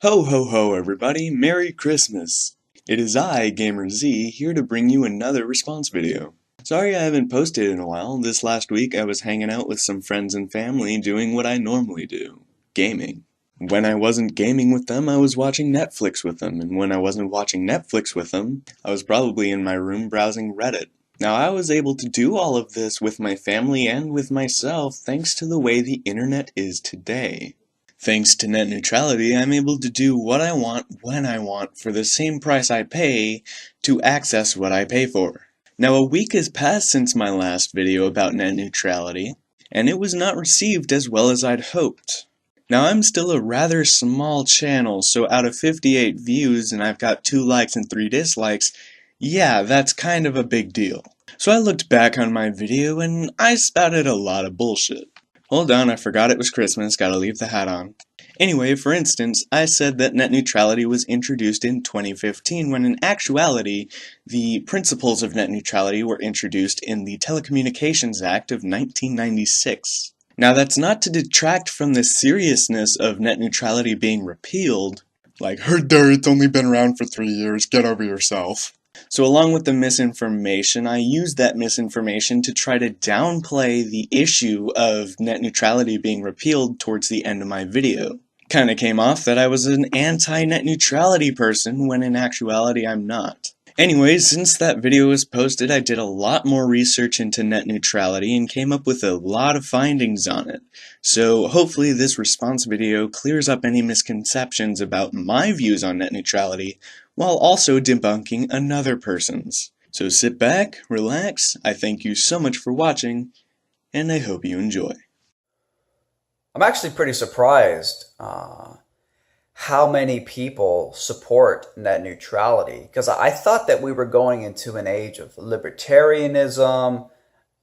Ho ho ho everybody, Merry Christmas! It is I, GamerZ, here to bring you another response video. Sorry I haven't posted in a while. This last week I was hanging out with some friends and family doing what I normally do. Gaming. When I wasn't gaming with them, I was watching Netflix with them, and when I wasn't watching Netflix with them, I was probably in my room browsing Reddit. Now I was able to do all of this with my family and with myself thanks to the way the internet is today. Thanks to net neutrality, I'm able to do what I want when I want for the same price I pay to access what I pay for. Now a week has passed since my last video about net neutrality, and it was not received as well as I'd hoped. Now I'm still a rather small channel, so out of 58 views and I've got 2 likes and 3 dislikes, yeah, that's kind of a big deal. So I looked back on my video and I spouted a lot of bullshit. Hold on, I forgot it was Christmas, gotta leave the hat on. Anyway, for instance, I said that net neutrality was introduced in 2015 when in actuality, the principles of net neutrality were introduced in the Telecommunications Act of 1996. Now that's not to detract from the seriousness of net neutrality being repealed, like, heard there, it's only been around for 3 years, get over yourself. So along with the misinformation, I used that misinformation to try to downplay the issue of net neutrality being repealed towards the end of my video. Kinda came off that I was an anti-net neutrality person when in actuality I'm not. Anyways, since that video was posted, I did a lot more research into net neutrality and came up with a lot of findings on it. So hopefully this response video clears up any misconceptions about my views on net neutrality, while also debunking another person's. So sit back, relax, I thank you so much for watching, and I hope you enjoy. I'm actually pretty surprised how many people support net neutrality, because I thought that we were going into an age of libertarianism,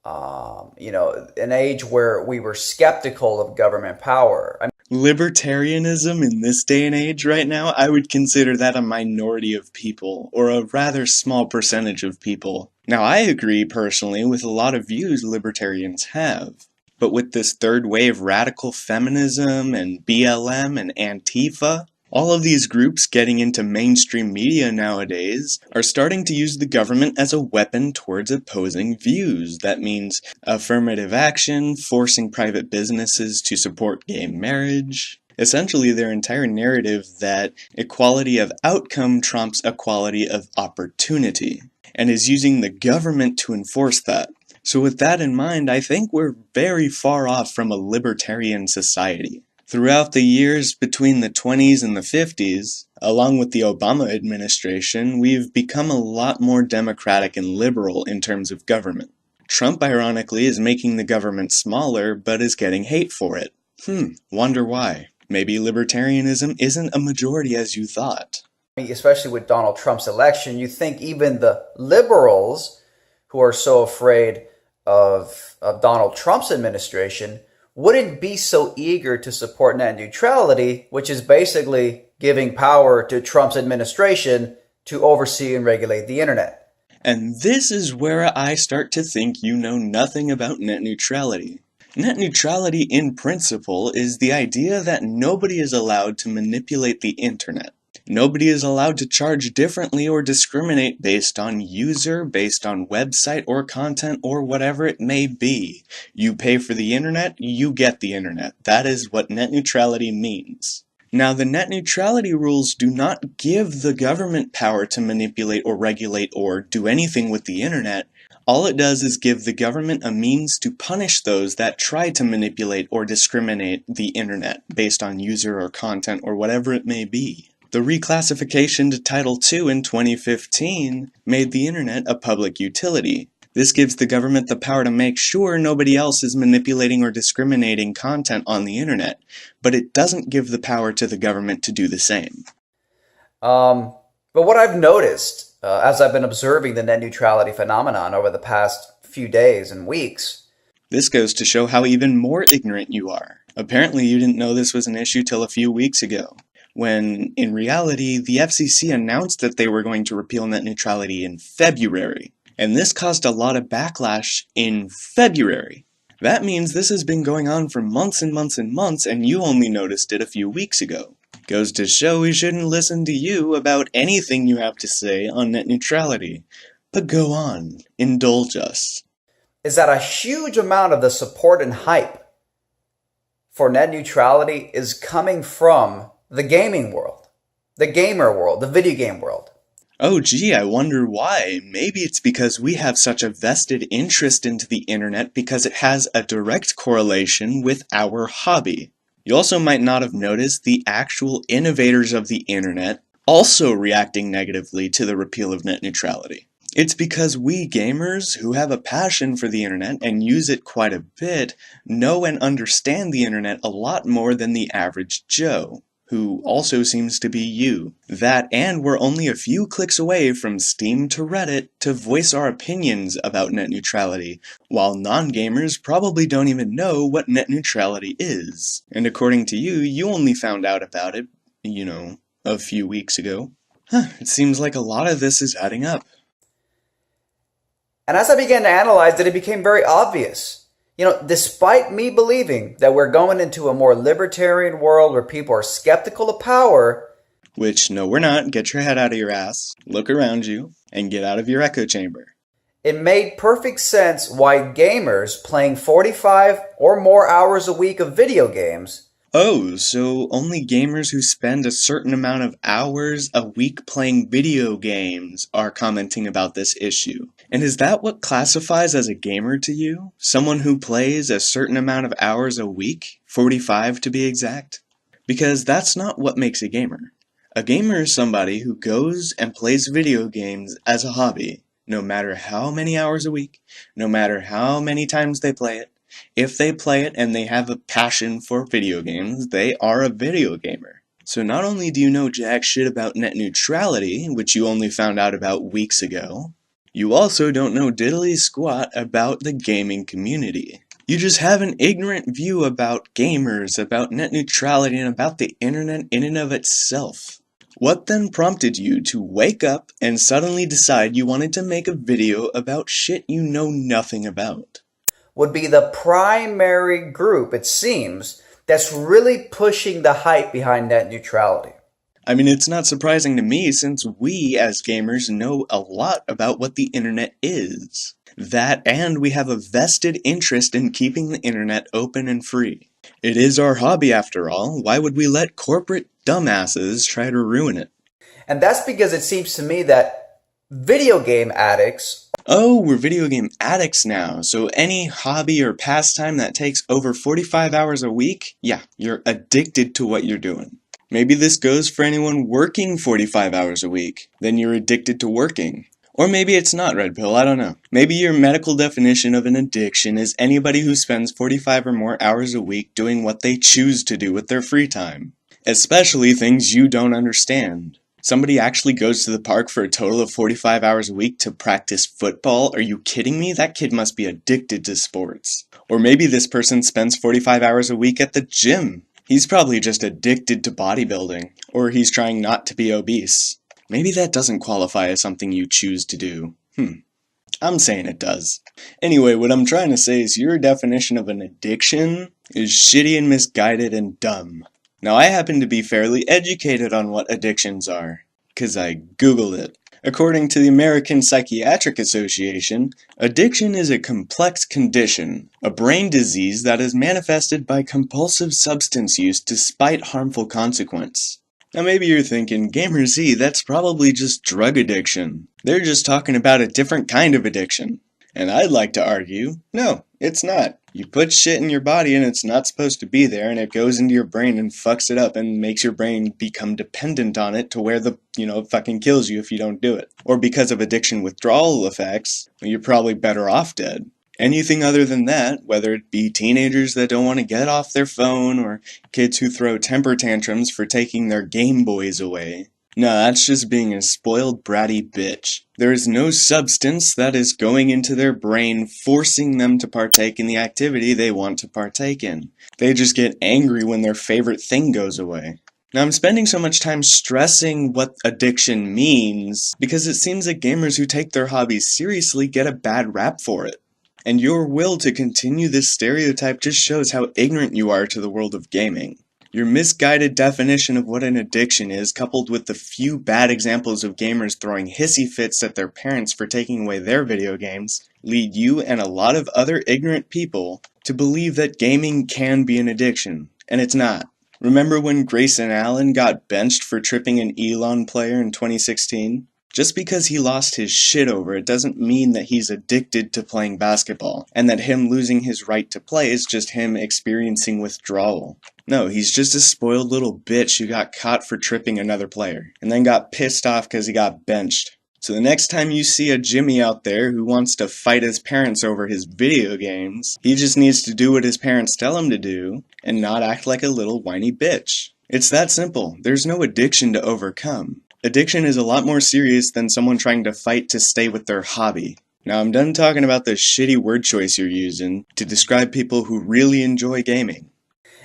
an age where we were skeptical of government power. Libertarianism in this day and age right now, I would consider that a minority of people, or a rather small percentage of people. Now I agree personally with a lot of views libertarians have. But with this third wave radical feminism and BLM and Antifa, all of these groups getting into mainstream media nowadays are starting to use the government as a weapon towards opposing views. That means affirmative action, forcing private businesses to support gay marriage. Essentially their entire narrative that equality of outcome trumps equality of opportunity, and is using the government to enforce that. So with that in mind, I think we're very far off from a libertarian society. Throughout the years between the 20s and the 50s, along with the Obama administration, we've become a lot more democratic and liberal in terms of government. Trump, ironically, is making the government smaller, but is getting hate for it. Wonder why. Maybe libertarianism isn't a majority as you thought. Especially with Donald Trump's election, you think even the liberals, who are so afraid of Donald Trump's administration, wouldn't be so eager to support net neutrality, which is basically giving power to Trump's administration to oversee and regulate the internet. And this is where I start to think you know nothing about net neutrality. Net neutrality in principle is the idea that nobody is allowed to manipulate the internet. Nobody is allowed to charge differently or discriminate based on user, based on website or content or whatever it may be. You pay for the internet, you get the internet. That is what net neutrality means. Now, the net neutrality rules do not give the government power to manipulate or regulate or do anything with the internet. All it does is give the government a means to punish those that try to manipulate or discriminate the internet based on user or content or whatever it may be. The reclassification to Title II in 2015 made the internet a public utility. This gives the government the power to make sure nobody else is manipulating or discriminating content on the internet, but it doesn't give the power to the government to do the same. But what I've noticed as I've been observing the net neutrality phenomenon over the past few days and weeks. This goes to show how even more ignorant you are. Apparently you didn't know this was an issue till a few weeks ago, when in reality the FCC announced that they were going to repeal net neutrality in February. And this caused a lot of backlash in February. That means this has been going on for months and months and months, and you only noticed it a few weeks ago. Goes to show we shouldn't listen to you about anything you have to say on net neutrality. But go on, indulge us. Is that a huge amount of the support and hype for net neutrality is coming from the gaming world, the gamer world, the video game world. Oh gee, I wonder why. Maybe it's because we have such a vested interest into the internet because it has a direct correlation with our hobby. You also might not have noticed the actual innovators of the internet also reacting negatively to the repeal of net neutrality. It's because we gamers who have a passion for the internet and use it quite a bit know and understand the internet a lot more than the average Joe, who also seems to be you. That, and we're only a few clicks away from Steam to Reddit to voice our opinions about net neutrality, while non-gamers probably don't even know what net neutrality is. And according to you, you only found out about it, a few weeks ago. It seems like a lot of this is adding up. And as I began to analyze it, it became very obvious. Despite me believing that we're going into a more libertarian world where people are skeptical of power, which, no, we're not. Get your head out of your ass, look around you, and get out of your echo chamber. It made perfect sense why gamers playing 45 or more hours a week of video games. Oh, so only gamers who spend a certain amount of hours a week playing video games are commenting about this issue. And is that what classifies as a gamer to you? Someone who plays a certain amount of hours a week? 45 to be exact? Because that's not what makes a gamer. A gamer is somebody who goes and plays video games as a hobby, no matter how many hours a week, no matter how many times they play it. If they play it and they have a passion for video games, they are a video gamer. So not only do you know jack shit about net neutrality, which you only found out about weeks ago, you also don't know diddly squat about the gaming community. You just have an ignorant view about gamers, about net neutrality, and about the internet in and of itself. What then prompted you to wake up and suddenly decide you wanted to make a video about shit you know nothing about? Would be the primary group, it seems, that's really pushing the hype behind net neutrality. I mean, it's not surprising to me since we, as gamers, know a lot about what the internet is. That, and we have a vested interest in keeping the internet open and free. It is our hobby after all. Why would we let corporate dumbasses try to ruin it? And that's because it seems to me that video game addicts... Oh, we're video game addicts now, so any hobby or pastime that takes over 45 hours a week, yeah, you're addicted to what you're doing. Maybe this goes for anyone working 45 hours a week, then you're addicted to working. Or maybe it's not, Red Pill, I don't know. Maybe your medical definition of an addiction is anybody who spends 45 or more hours a week doing what they choose to do with their free time. Especially things you don't understand. Somebody actually goes to the park for a total of 45 hours a week to practice football? Are you kidding me? That kid must be addicted to sports. Or maybe this person spends 45 hours a week at the gym. He's probably just addicted to bodybuilding. Or he's trying not to be obese. Maybe that doesn't qualify as something you choose to do. I'm saying it does. Anyway, what I'm trying to say is your definition of an addiction is shitty and misguided and dumb. Now, I happen to be fairly educated on what addictions are, 'cause I Googled it. According to the American Psychiatric Association, addiction is a complex condition, a brain disease that is manifested by compulsive substance use despite harmful consequence. Now maybe you're thinking, Gamer Z, that's probably just drug addiction. They're just talking about a different kind of addiction. And I'd like to argue, no, it's not. You put shit in your body and it's not supposed to be there, and it goes into your brain and fucks it up and makes your brain become dependent on it to where it fucking kills you if you don't do it. Or because of addiction withdrawal effects, you're probably better off dead. Anything other than that, whether it be teenagers that don't want to get off their phone or kids who throw temper tantrums for taking their Game Boys away. No, that's just being a spoiled bratty bitch. There is no substance that is going into their brain forcing them to partake in the activity they want to partake in. They just get angry when their favorite thing goes away. Now I'm spending so much time stressing what addiction means because it seems that gamers who take their hobbies seriously get a bad rap for it. And your will to continue this stereotype just shows how ignorant you are to the world of gaming. Your misguided definition of what an addiction is, coupled with the few bad examples of gamers throwing hissy fits at their parents for taking away their video games, lead you and a lot of other ignorant people to believe that gaming can be an addiction, and it's not. Remember when Grayson Allen got benched for tripping an Elon player in 2016? Just because he lost his shit over it doesn't mean that he's addicted to playing basketball, and that him losing his right to play is just him experiencing withdrawal. No, he's just a spoiled little bitch who got caught for tripping another player, and then got pissed off because he got benched. So the next time you see a Jimmy out there who wants to fight his parents over his video games, he just needs to do what his parents tell him to do, and not act like a little whiny bitch. It's that simple. There's no addiction to overcome. Addiction is a lot more serious than someone trying to fight to stay with their hobby. Now I'm done talking about the shitty word choice you're using to describe people who really enjoy gaming.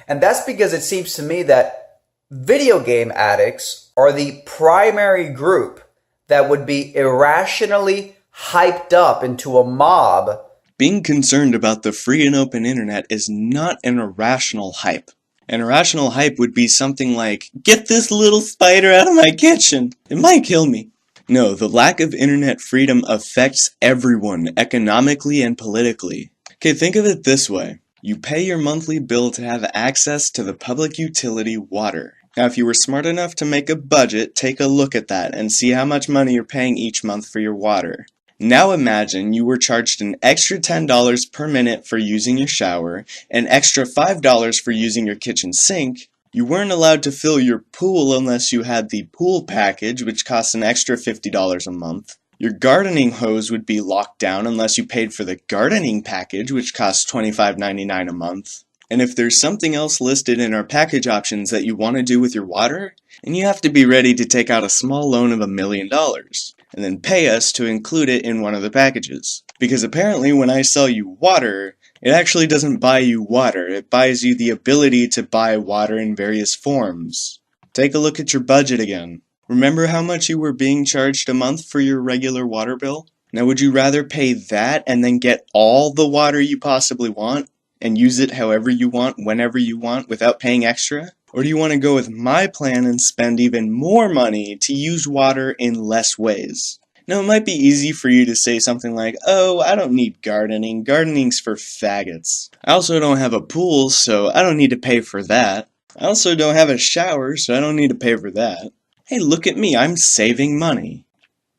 And that's because it seems to me that video game addicts are the primary group that would be irrationally hyped up into a mob. Being concerned about the free and open internet is not an irrational hype. An irrational hype would be something like, "Get this little spider out of my kitchen! It might kill me." No, the lack of internet freedom affects everyone, economically and politically. Okay, think of it this way. You pay your monthly bill to have access to the public utility water. Now, if you were smart enough to make a budget, take a look at that and see how much money you're paying each month for your water. Now imagine you were charged an extra $10 per minute for using your shower, an extra $5 for using your kitchen sink. You weren't allowed to fill your pool unless you had the pool package, which costs an extra $50 a month. Your gardening hose would be locked down unless you paid for the gardening package, which costs $25.99 a month. And if there's something else listed in our package options that you want to do with your water, then you have to be ready to take out a small loan of $1 million, and then pay us to include it in one of the packages. Because apparently when I sell you water, it actually doesn't buy you water, it buys you the ability to buy water in various forms. Take a look at your budget again. Remember how much you were being charged a month for your regular water bill? Now would you rather pay that and then get all the water you possibly want, and use it however you want, whenever you want, without paying extra? Or do you want to go with my plan and spend even more money to use water in less ways? Now it might be easy for you to say something like, "Oh, I don't need gardening. Gardening's for faggots. I also don't have a pool, so I don't need to pay for that. I also don't have a shower, so I don't need to pay for that. Hey, look at me, I'm saving money."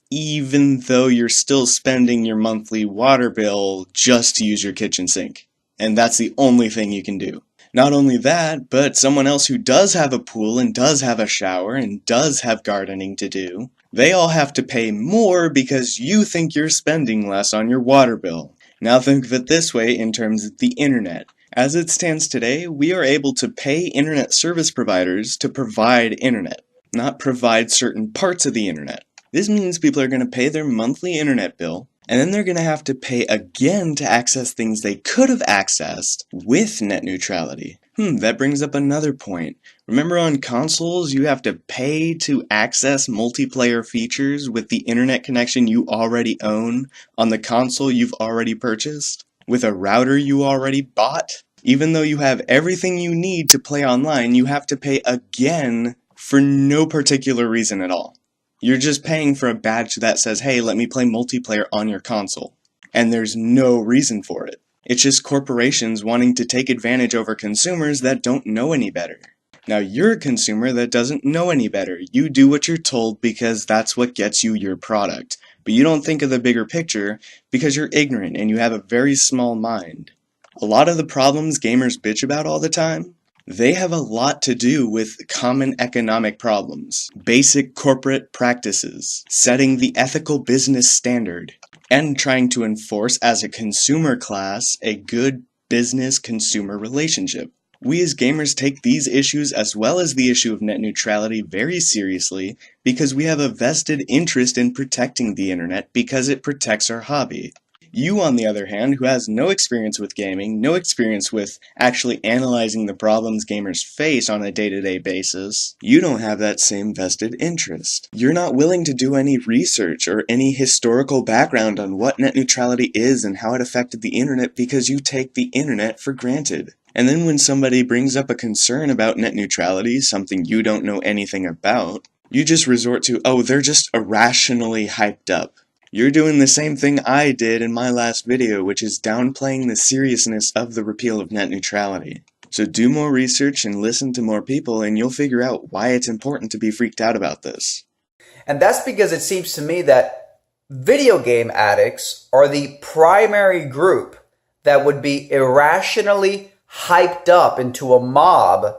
Even though you're still spending your monthly water bill just to use your kitchen sink. And that's the only thing you can do. Not only that, but someone else who does have a pool and does have a shower and does have gardening to do, they all have to pay more because you think you're spending less on your water bill. Now think of it this way in terms of the internet. As it stands today, we are able to pay internet service providers to provide internet, not provide certain parts of the internet. This means people are going to pay their monthly internet bill, and then they're going to have to pay again to access things they could have accessed with net neutrality. That brings up another point. Remember on consoles, you have to pay to access multiplayer features with the internet connection you already own on the console you've already purchased? With a router you already bought? Even though you have everything you need to play online, you have to pay again for no particular reason at all. You're just paying for a badge that says, "Hey, let me play multiplayer on your console." And there's no reason for it. It's just corporations wanting to take advantage over consumers that don't know any better. Now you're a consumer that doesn't know any better. You do what you're told because that's what gets you your product. But you don't think of the bigger picture because you're ignorant and you have a very small mind. A lot of the problems gamers bitch about all the time, they have a lot to do with common economic problems, basic corporate practices, setting the ethical business standard, and trying to enforce as a consumer class a good business-consumer relationship. We as gamers take these issues as well as the issue of net neutrality very seriously because we have a vested interest in protecting the internet because it protects our hobby. You, on the other hand, who has no experience with gaming, no experience with actually analyzing the problems gamers face on a day-to-day basis, you don't have that same vested interest. You're not willing to do any research or any historical background on what net neutrality is and how it affected the internet because you take the internet for granted. And then when somebody brings up a concern about net neutrality, something you don't know anything about, you just resort to, oh, they're just irrationally hyped up. You're doing the same thing I did in my last video, which is downplaying the seriousness of the repeal of net neutrality. So do more research and listen to more people, and you'll figure out why it's important to be freaked out about this. And that's because it seems to me that video game addicts are the primary group that would be irrationally hyped up into a mob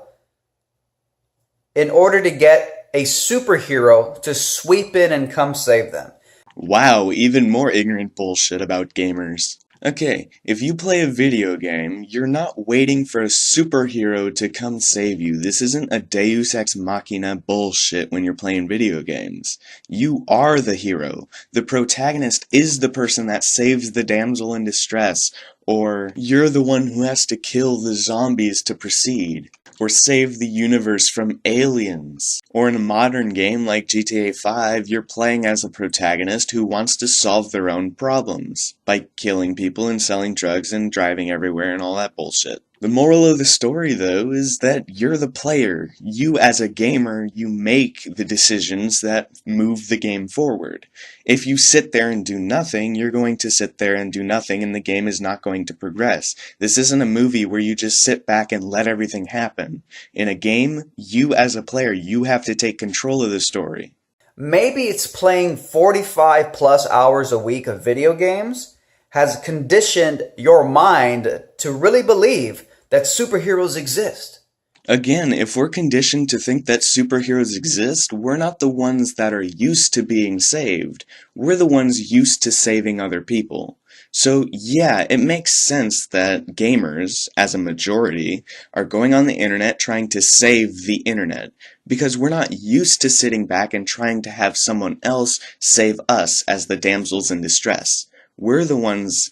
in order to get a superhero to sweep in and come save them. Wow, even more ignorant bullshit about gamers. Okay, if you play a video game, you're not waiting for a superhero to come save you. This isn't a Deus Ex Machina bullshit when you're playing video games. You are the hero. The protagonist is the person that saves the damsel in distress, or you're the one who has to kill the zombies to proceed, or save the universe from aliens. Or in a modern game like GTA 5, you're playing as a protagonist who wants to solve their own problems by killing people and selling drugs and driving everywhere and all that bullshit. The moral of the story, though, is that you're the player. You, as a gamer, you make the decisions that move the game forward. If you sit there and do nothing, you're going to sit there and do nothing, and the game is not going to progress. This isn't a movie where you just sit back and let everything happen. In a game, you, as a player, you have to take control of the story. Maybe it's playing 45 plus hours a week of video games has conditioned your mind to really believe that superheroes exist. Again, if we're conditioned to think that superheroes exist, we're not the ones that are used to being saved. We're the ones used to saving other people. So yeah, it makes sense that gamers, as a majority, are going on the internet trying to save the internet, because we're not used to sitting back and trying to have someone else save us as the damsels in distress. We're the ones,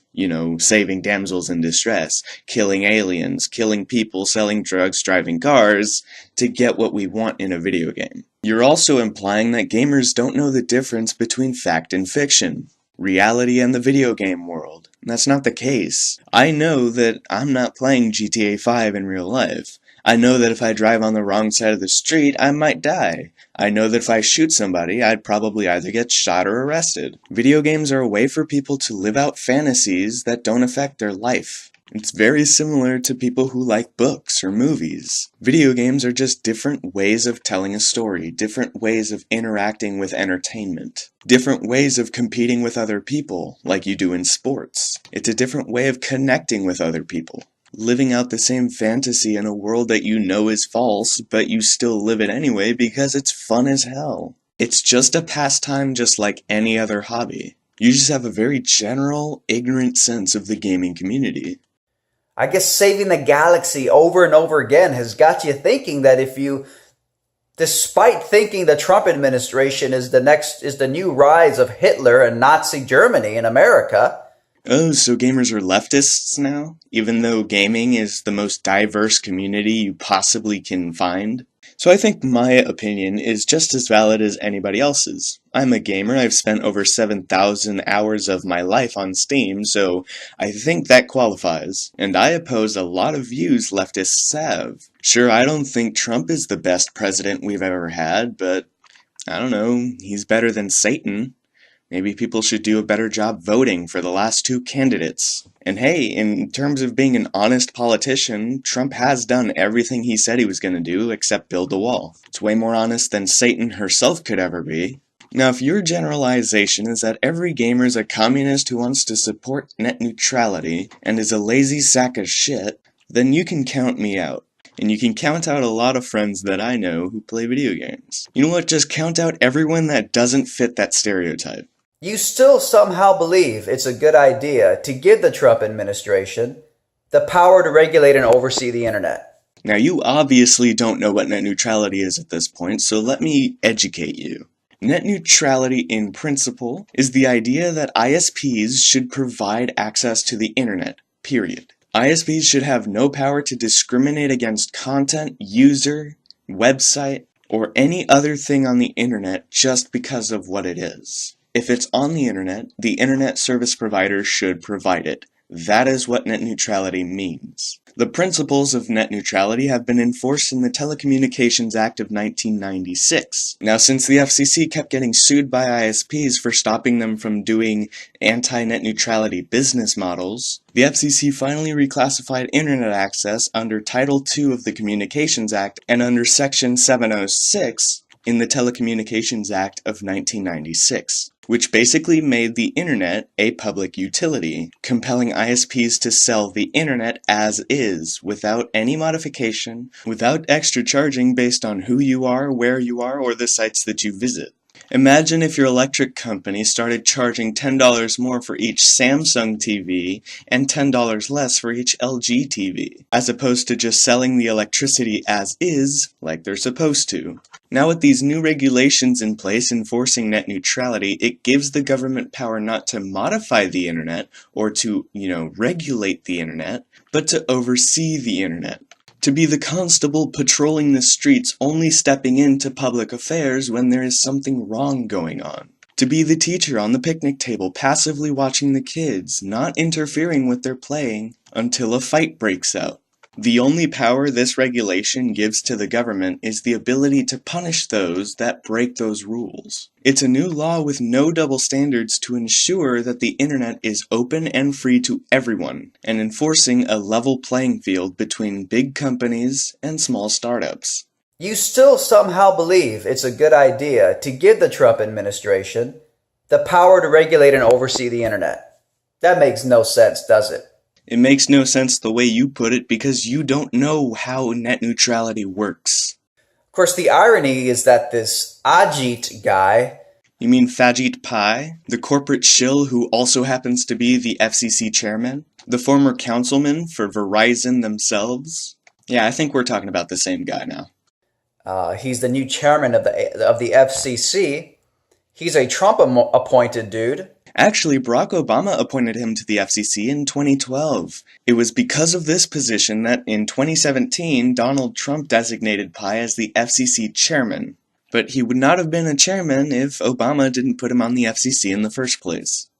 saving damsels in distress, killing aliens, killing people, selling drugs, driving cars, to get what we want in a video game. You're also implying that gamers don't know the difference between fact and fiction, reality and the video game world. That's not the case. I know that I'm not playing GTA 5 in real life. I know that if I drive on the wrong side of the street, I might die. I know that if I shoot somebody, I'd probably either get shot or arrested. Video games are a way for people to live out fantasies that don't affect their life. It's very similar to people who like books or movies. Video games are just different ways of telling a story, different ways of interacting with entertainment, different ways of competing with other people, like you do in sports. It's a different way of connecting with other people. Living out the same fantasy in a world that you know is false, but you still live it anyway because it's fun as hell. It's just a pastime just like any other hobby. You just have a very general, ignorant sense of the gaming community. I guess saving the galaxy over and over again has got you thinking that if you, despite thinking the Trump administration is the new rise of Hitler and Nazi Germany in America. Oh, so gamers are leftists now? Even though gaming is the most diverse community you possibly can find? So I think my opinion is just as valid as anybody else's. I'm a gamer, I've spent over 7,000 hours of my life on Steam, so I think that qualifies. And I oppose a lot of views leftists have. Sure, I don't think Trump is the best president we've ever had, but I don't know, he's better than Satan. Maybe people should do a better job voting for the last two candidates. And hey, in terms of being an honest politician, Trump has done everything he said he was going to do except build the wall. It's way more honest than Satan herself could ever be. Now, if your generalization is that every gamer is a communist who wants to support net neutrality and is a lazy sack of shit, then you can count me out. And you can count out a lot of friends that I know who play video games. You know what? Just count out everyone that doesn't fit that stereotype. You still somehow believe it's a good idea to give the Trump administration the power to regulate and oversee the internet. Now, you obviously don't know what net neutrality is at this point, so let me educate you. Net neutrality in principle is the idea that ISPs should provide access to the internet, period. ISPs should have no power to discriminate against content, user, website, or any other thing on the internet just because of what it is. If it's on the internet, the internet service provider should provide it. That is what net neutrality means. The principles of net neutrality have been enforced in the Telecommunications Act of 1996. Now, since the FCC kept getting sued by ISPs for stopping them from doing anti-net neutrality business models, the FCC finally reclassified Internet access under Title II of the Communications Act and under Section 706 in the Telecommunications Act of 1996. Which basically made the Internet a public utility, compelling ISPs to sell the Internet as is, without any modification, without extra charging based on who you are, where you are, or the sites that you visit. Imagine if your electric company started charging $10 more for each Samsung TV and $10 less for each LG TV, as opposed to just selling the electricity as is, like they're supposed to. Now with these new regulations in place enforcing net neutrality, it gives the government power not to modify the Internet or to, regulate the Internet, but to oversee the Internet. To be the constable patrolling the streets, only stepping into public affairs when there is something wrong going on. To be the teacher on the picnic table, passively watching the kids, not interfering with their playing until a fight breaks out. The only power this regulation gives to the government is the ability to punish those that break those rules. It's a new law with no double standards to ensure that the Internet is open and free to everyone, and enforcing a level playing field between big companies and small startups. You still somehow believe it's a good idea to give the Trump administration the power to regulate and oversee the Internet. That makes no sense, does it? It makes no sense the way you put it because you don't know how net neutrality works. Of course, the irony is that this Ajit guy... You mean Fajit Pai, the corporate shill who also happens to be the FCC chairman? The former councilman for Verizon themselves? Yeah, I think we're talking about the same guy now. He's the new chairman of the FCC. He's a Trump-appointed dude. Actually, Barack Obama appointed him to the FCC in 2012. It was because of this position that in 2017, Donald Trump designated Pai as the FCC chairman. But he would not have been a chairman if Obama didn't put him on the FCC in the first place.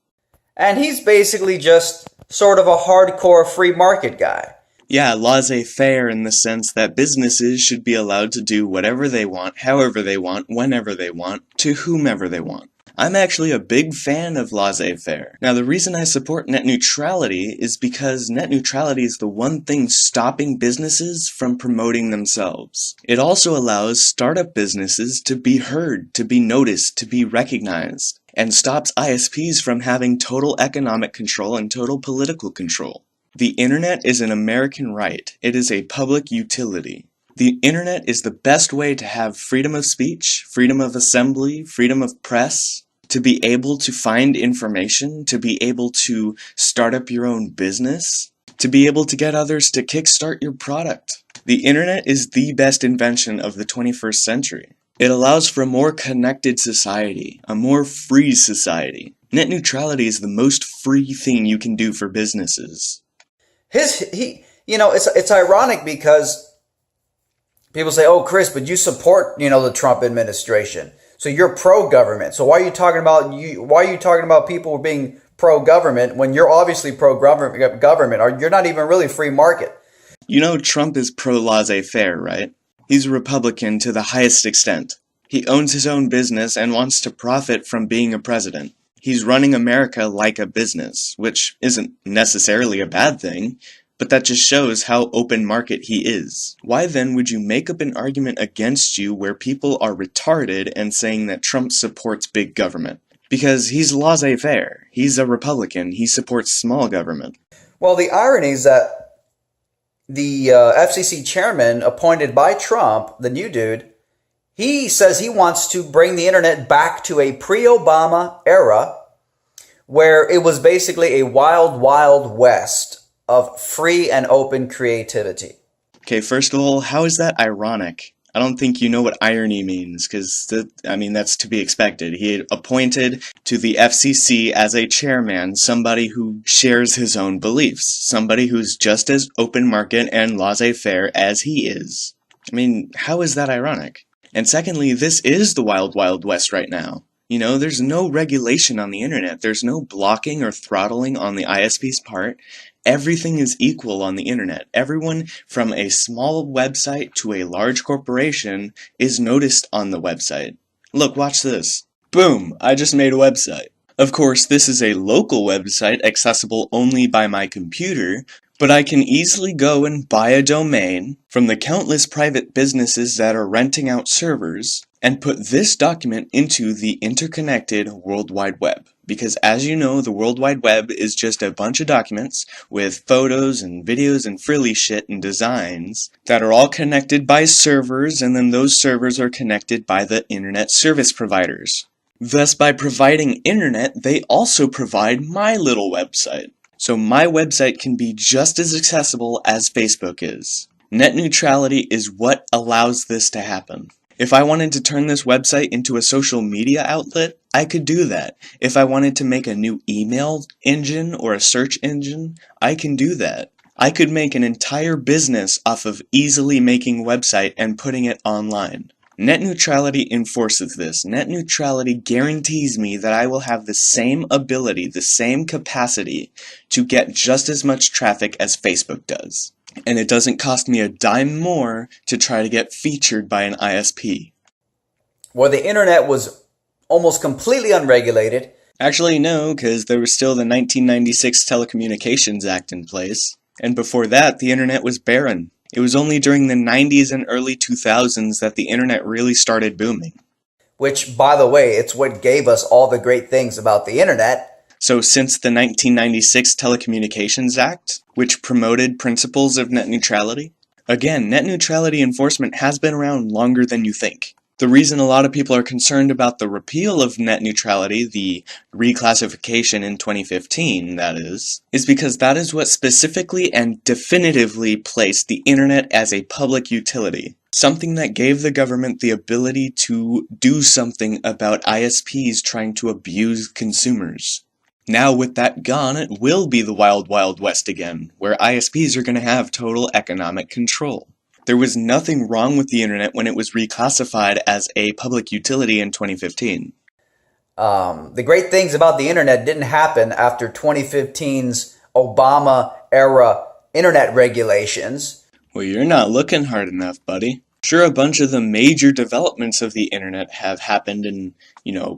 And he's basically just sort of a hardcore free market guy. Yeah, laissez-faire in the sense that businesses should be allowed to do whatever they want, however they want, whenever they want, to whomever they want. I'm actually a big fan of laissez-faire. Now, the reason I support net neutrality is because net neutrality is the one thing stopping businesses from promoting themselves. It also allows startup businesses to be heard, to be noticed, to be recognized, and stops ISPs from having total economic control and total political control. The Internet is an American right. It is a public utility. The Internet is the best way to have freedom of speech, freedom of assembly, freedom of press, to be able to find information, to be able to start up your own business, to be able to get others to kickstart your product. The Internet is the best invention of the 21st century. It allows for a more connected society, a more free society. Net neutrality is the most free thing you can do for businesses. It's ironic because people say, "Oh, Chris, but you support, the Trump administration, so you're pro-government. So why are you talking about people being pro-government when you're obviously pro-government? Or you're not even really free market." Trump is pro-laissez-faire, right? He's a Republican to the highest extent. He owns his own business and wants to profit from being a president. He's running America like a business, which isn't necessarily a bad thing. But that just shows how open market he is. Why then would you make up an argument against you where people are retarded and saying that Trump supports big government? Because he's laissez-faire. He's a Republican. He supports small government. Well, the irony is that the FCC chairman appointed by Trump, the new dude, he says he wants to bring the Internet back to a pre-Obama era where it was basically a wild, wild west of free and open creativity. Okay, first of all, how is that ironic? I don't think you know what irony means, because, that's to be expected. He appointed to the FCC as a chairman somebody who shares his own beliefs, somebody who's just as open market and laissez-faire as he is. How is that ironic? And secondly, this is the wild, wild west right now. You know, there's no regulation on the internet. There's no blocking or throttling on the ISP's part. Everything is equal on the internet. Everyone from a small website to a large corporation is noticed on the website. Look, watch this. Boom! I just made a website. Of course, this is a local website accessible only by my computer, but I can easily go and buy a domain from the countless private businesses that are renting out servers and put this document into the interconnected World Wide Web. Because as you know, the World Wide Web is just a bunch of documents with photos and videos and frilly shit and designs that are all connected by servers, and then those servers are connected by the internet service providers. Thus, by providing internet, they also provide my little website. So my website can be just as accessible as Facebook is. Net neutrality is what allows this to happen. If I wanted to turn this website into a social media outlet, I could do that. If I wanted to make a new email engine or a search engine, I can do that. I could make an entire business off of easily making a website and putting it online. Net neutrality enforces this. Net neutrality guarantees me that I will have the same ability, the same capacity to get just as much traffic as Facebook does. And it doesn't cost me a dime more to try to get featured by an ISP. Well, the internet was almost completely unregulated. Actually, no, because there was still the 1996 Telecommunications Act in place. And before that, the internet was barren. It was only during the 90s and early 2000s that the internet really started booming. Which, by the way, it's what gave us all the great things about the internet. So since the 1996 Telecommunications Act, which promoted principles of net neutrality, again, net neutrality enforcement has been around longer than you think. The reason a lot of people are concerned about the repeal of net neutrality, the reclassification in 2015, that is because that is what specifically and definitively placed the internet as a public utility. Something that gave the government the ability to do something about ISPs trying to abuse consumers. Now with that gone, it will be the wild, wild west again, where ISPs are going to have total economic control. There was nothing wrong with the internet when it was reclassified as a public utility in 2015. The great things about the internet didn't happen after 2015's Obama-era internet regulations. Well, you're not looking hard enough, buddy. Sure, a bunch of the major developments of the internet have happened in,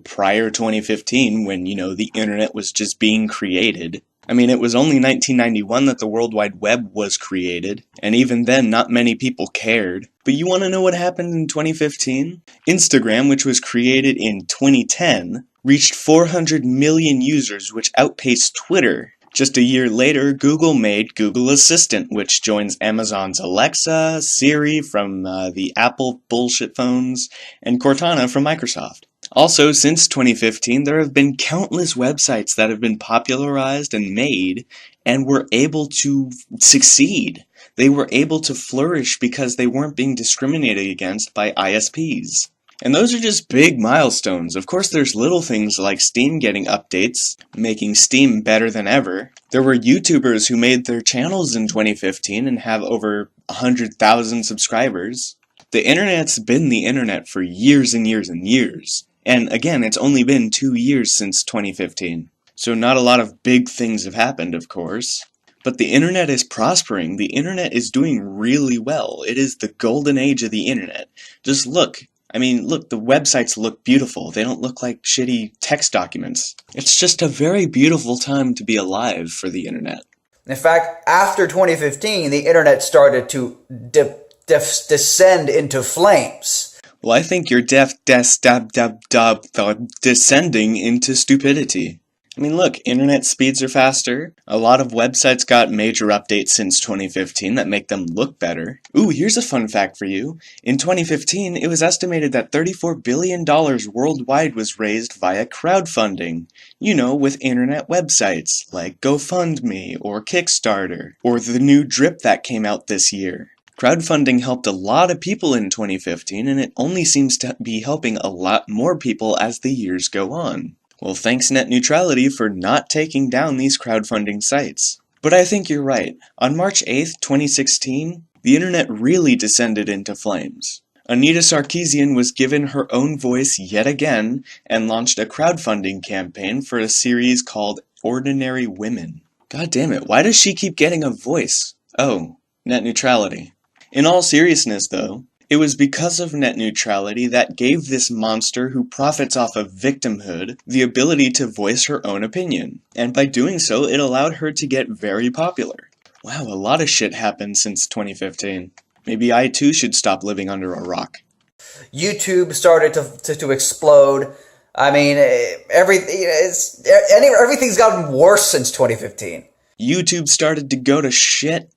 prior 2015 when, the internet was just being created. I mean, it was only 1991 that the World Wide Web was created, and even then, not many people cared. But you want to know what happened in 2015? Instagram, which was created in 2010, reached 400 million users, which outpaced Twitter. Just a year later, Google made Google Assistant, which joins Amazon's Alexa, Siri from the Apple bullshit phones, and Cortana from Microsoft. Also, since 2015, there have been countless websites that have been popularized and made and were able to succeed. They were able to flourish because they weren't being discriminated against by ISPs. And those are just big milestones. Of course, there's little things like Steam getting updates, making Steam better than ever. There were YouTubers who made their channels in 2015 and have over 100,000 subscribers. The internet's been the internet for years and years and years. And again, it's only been 2 years since 2015. So not a lot of big things have happened, of course. But the internet is prospering. The internet is doing really well. It is the golden age of the internet. Just look. Look, the websites look beautiful. They don't look like shitty text documents. It's just a very beautiful time to be alive for the internet. In fact, after 2015, the internet started to descend into flames. Well, I think you're descending into stupidity. Look, internet speeds are faster. A lot of websites got major updates since 2015 that make them look better. Ooh, here's a fun fact for you. In 2015, it was estimated that $34 billion worldwide was raised via crowdfunding. With internet websites like GoFundMe or Kickstarter, or the new Drip that came out this year. Crowdfunding helped a lot of people in 2015, and it only seems to be helping a lot more people as the years go on. Well, thanks net neutrality for not taking down these crowdfunding sites. But I think you're right. On March 8th, 2016, the internet really descended into flames. Anita Sarkeesian was given her own voice yet again and launched a crowdfunding campaign for a series called Ordinary Women. God damn it, why does she keep getting a voice? Oh, net neutrality. In all seriousness, though, it was because of net neutrality that gave this monster who profits off of victimhood the ability to voice her own opinion. And by doing so, it allowed her to get very popular. Wow, a lot of shit happened since 2015. Maybe I too should stop living under a rock. YouTube started to explode. I mean, everything's gotten worse since 2015. YouTube started to go to shit.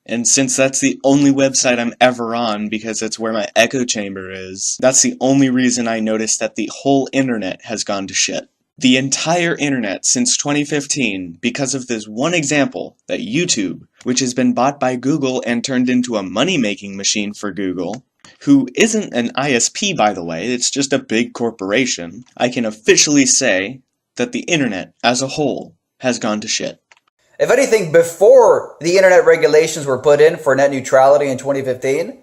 And since that's the only website I'm ever on, because that's where my echo chamber is, that's the only reason I noticed that the whole internet has gone to shit. The entire internet since 2015, because of this one example, that YouTube, which has been bought by Google and turned into a money-making machine for Google, who isn't an ISP by the way, it's just a big corporation, I can officially say that the internet as a whole has gone to shit. If anything, before the internet regulations were put in for net neutrality in 2015,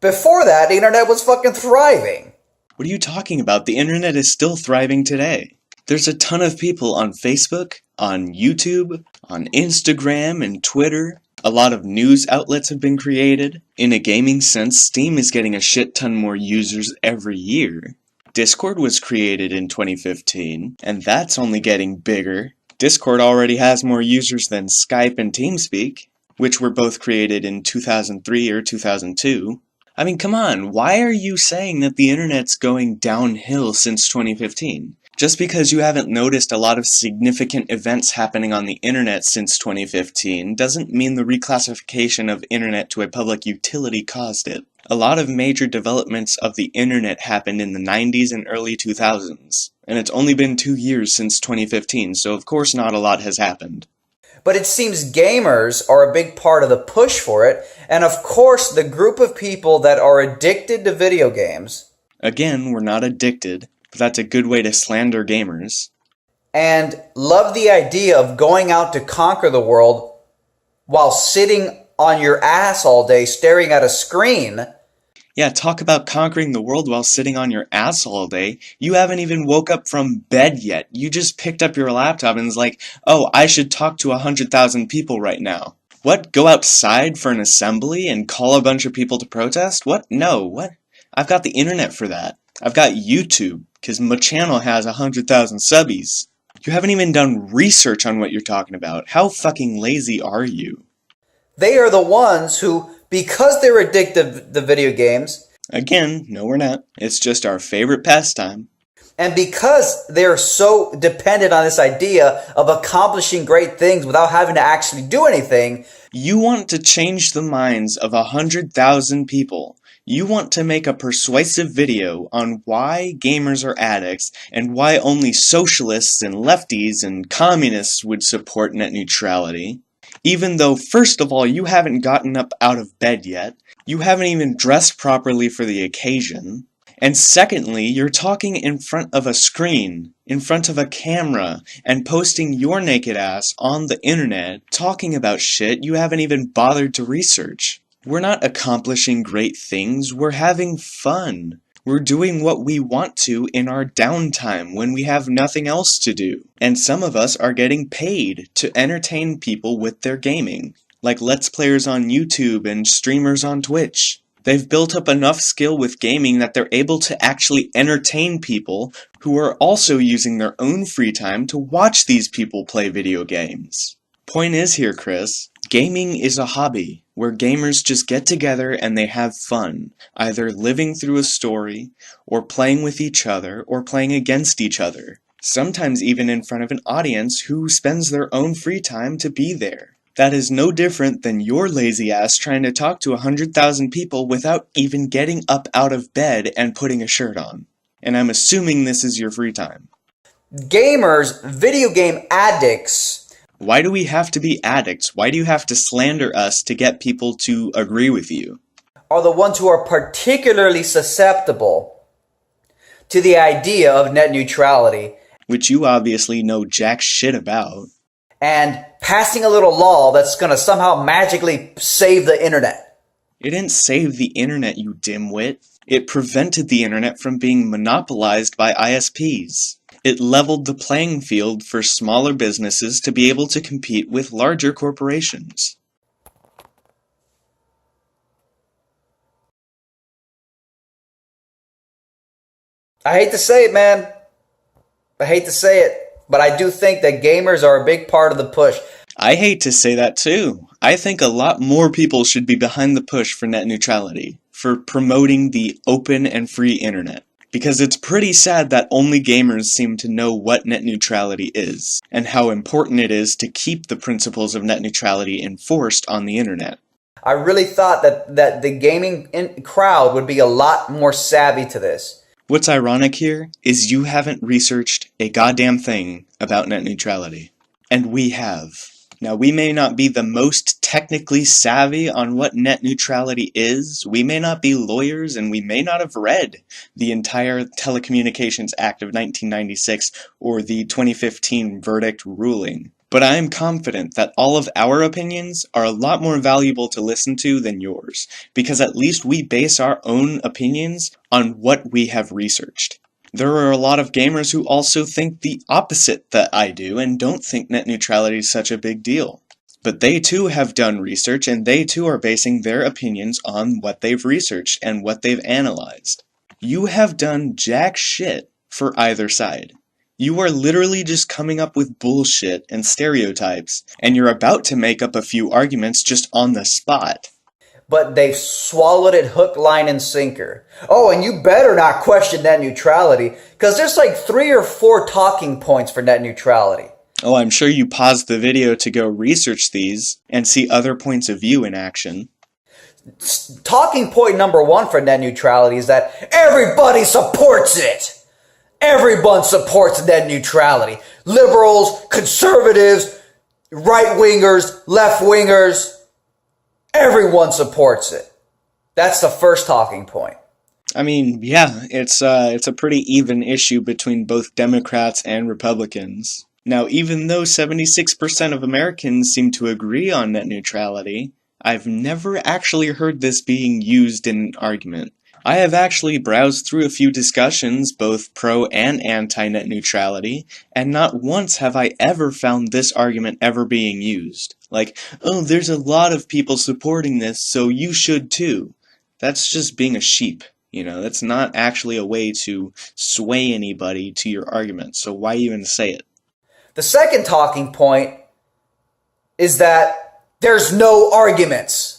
before that, the internet was fucking thriving. What are you talking about? The internet is still thriving today. There's a ton of people on Facebook, on YouTube, on Instagram and Twitter. A lot of news outlets have been created. In a gaming sense, Steam is getting a shit ton more users every year. Discord was created in 2015, and that's only getting bigger. Discord already has more users than Skype and TeamSpeak, which were both created in 2003 or 2002. I mean, come on, why are you saying that the internet's going downhill since 2015? Just because you haven't noticed a lot of significant events happening on the internet since 2015 doesn't mean the reclassification of internet to a public utility caused it. A lot of major developments of the internet happened in the 90s and early 2000s, and it's only been 2 years since 2015, so of course not a lot has happened. But it seems gamers are a big part of the push for it, and of course the group of people that are addicted to video games. Again, we're not addicted, but that's a good way to slander gamers. And love the idea of going out to conquer the world while sitting on your ass all day staring at a screen. Yeah, talk about conquering the world while sitting on your ass all day. You haven't even woke up from bed yet. You just picked up your laptop and is like, oh, I should talk to 100,000 people right now. What? Go outside for an assembly and call a bunch of people to protest? What? No, what? I've got the internet for that. I've got YouTube, because my channel has 100,000 subbies. You haven't even done research on what you're talking about. How fucking lazy are you? They are the ones who, because they're addicted to video games... Again, no we're not. It's just our favorite pastime. And because they're so dependent on this idea of accomplishing great things without having to actually do anything... You want to change the minds of 100,000 people. You want to make a persuasive video on why gamers are addicts and why only socialists and lefties and communists would support net neutrality. Even though, first of all, you haven't gotten up out of bed yet, you haven't even dressed properly for the occasion, and secondly, you're talking in front of a screen, in front of a camera, and posting your naked ass on the internet, talking about shit you haven't even bothered to research. We're not accomplishing great things, we're having fun. We're doing what we want to in our downtime when we have nothing else to do. And some of us are getting paid to entertain people with their gaming, like Let's Players on YouTube and streamers on Twitch. They've built up enough skill with gaming that they're able to actually entertain people who are also using their own free time to watch these people play video games. Point is here, Chris, gaming is a hobby where gamers just get together and they have fun, either living through a story, or playing with each other, or playing against each other. Sometimes even in front of an audience who spends their own free time to be there. That is no different than your lazy ass trying to talk to 100,000 people without even getting up out of bed and putting a shirt on. And I'm assuming this is your free time. Gamers, video game addicts... Why do we have to be addicts? Why do you have to slander us to get people to agree with you? Are the ones who are particularly susceptible to the idea of net neutrality. Which you obviously know jack shit about. And passing a little law that's going to somehow magically save the internet. It didn't save the internet, you dimwit. It prevented the internet from being monopolized by ISPs. It leveled the playing field for smaller businesses to be able to compete with larger corporations. I hate to say it, man. I hate to say it, but I do think that gamers are a big part of the push. I hate to say that too. I think a lot more people should be behind the push for net neutrality, for promoting the open and free internet. Because it's pretty sad that only gamers seem to know what net neutrality is, and how important it is to keep the principles of net neutrality enforced on the internet. I really thought that the gaming crowd would be a lot more savvy to this. What's ironic here is you haven't researched a goddamn thing about net neutrality. And we have. Now, we may not be the most technically savvy on what net neutrality is, we may not be lawyers, and we may not have read the entire Telecommunications Act of 1996 or the 2015 verdict ruling. But I am confident that all of our opinions are a lot more valuable to listen to than yours, because at least we base our own opinions on what we have researched. There are a lot of gamers who also think the opposite that I do and don't think net neutrality is such a big deal. But they too have done research, and they too are basing their opinions on what they've researched and what they've analyzed. You have done jack shit for either side. You are literally just coming up with bullshit and stereotypes, and you're about to make up a few arguments just on the spot. But they've swallowed it hook, line, and sinker. Oh, and you better not question net neutrality, because there's like 3 or 4 talking points for net neutrality. Oh, I'm sure you paused the video to go research these and see other points of view in action. Talking point number 1 for net neutrality is that everybody supports it. Everyone supports net neutrality. Liberals, conservatives, right-wingers, left-wingers. Everyone supports it. That's the first talking point. I mean, yeah, it's a pretty even issue between both Democrats and Republicans. Now, even though 76% of Americans seem to agree on net neutrality, I've never actually heard this being used in an argument. I have actually browsed through a few discussions, both pro and anti-net neutrality, and not once have I ever found this argument ever being used. Like, oh, there's a lot of people supporting this, so you should too. That's just being a sheep, you know, that's not actually a way to sway anybody to your argument, so why even say it? The second talking point is that there's no arguments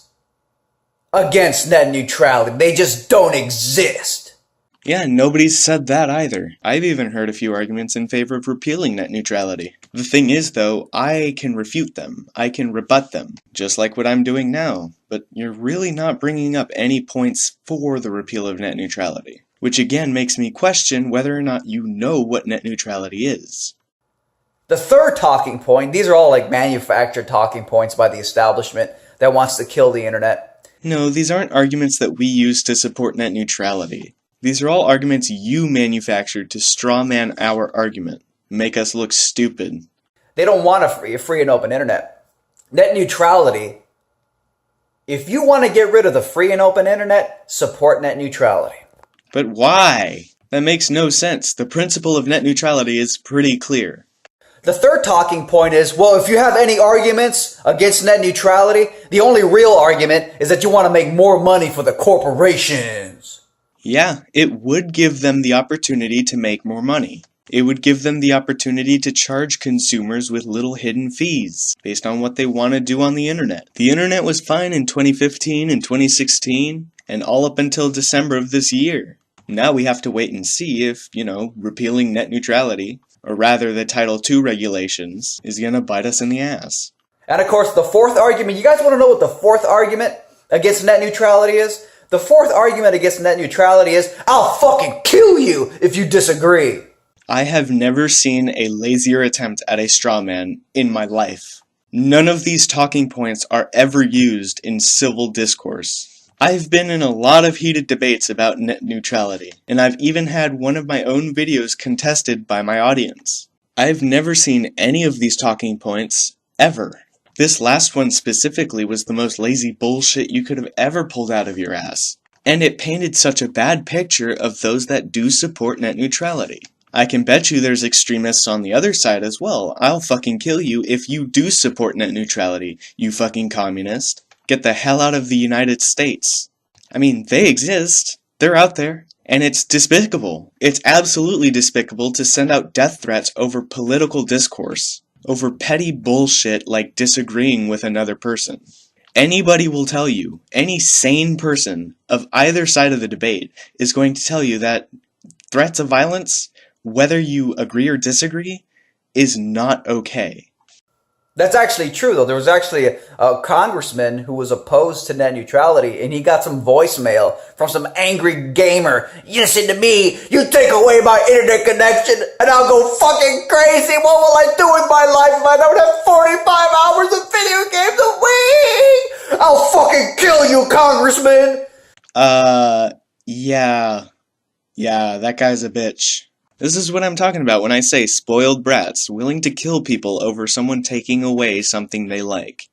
against net neutrality. They just don't exist. Yeah, nobody's said that either. I've even heard a few arguments in favor of repealing net neutrality. The thing is, though, I can refute them. I can rebut them, just like what I'm doing now. But you're really not bringing up any points for the repeal of net neutrality, which again makes me question whether or not you know what net neutrality is. The third talking point, these are all like manufactured talking points by the establishment that wants to kill the internet. No, these aren't arguments that we use to support net neutrality. These are all arguments you manufactured to strawman our argument, make us look stupid. They don't want a free and open internet. Net neutrality, if you want to get rid of the free and open internet, support net neutrality. But why? That makes no sense. The principle of net neutrality is pretty clear. The third talking point is, well, if you have any arguments against net neutrality, the only real argument is that you want to make more money for the corporations. Yeah, it would give them the opportunity to make more money. It would give them the opportunity to charge consumers with little hidden fees based on what they want to do on the internet. The internet was fine in 2015 and 2016 and all up until December of this year. Now we have to wait and see if, repealing net neutrality, or rather the Title II regulations, is going to bite us in the ass. And of course, the fourth argument, you guys want to know what the fourth argument against net neutrality is? The fourth argument against net neutrality is, I'll fucking kill you if you disagree. I have never seen a lazier attempt at a straw man in my life. None of these talking points are ever used in civil discourse. I've been in a lot of heated debates about net neutrality, and I've even had one of my own videos contested by my audience. I've never seen any of these talking points, ever. This last one specifically was the most lazy bullshit you could have ever pulled out of your ass. And it painted such a bad picture of those that do support net neutrality. I can bet you there's extremists on the other side as well. I'll fucking kill you if you do support net neutrality, you fucking communist. Get the hell out of the United States. I mean, they exist. They're out there. And it's despicable. It's absolutely despicable to send out death threats over political discourse, over petty bullshit like disagreeing with another person. Anybody will tell you, any sane person of either side of the debate is going to tell you that threats of violence, whether you agree or disagree, is not okay. That's actually true, though. There was actually a congressman who was opposed to net neutrality, and he got some voicemail from some angry gamer. You listen to me, you take away my internet connection, and I'll go fucking crazy. What will I do with my life if I don't have 45 hours of video games a week? I'll fucking kill you, congressman. Yeah, that guy's a bitch. This is what I'm talking about when I say spoiled brats, willing to kill people over someone taking away something they like.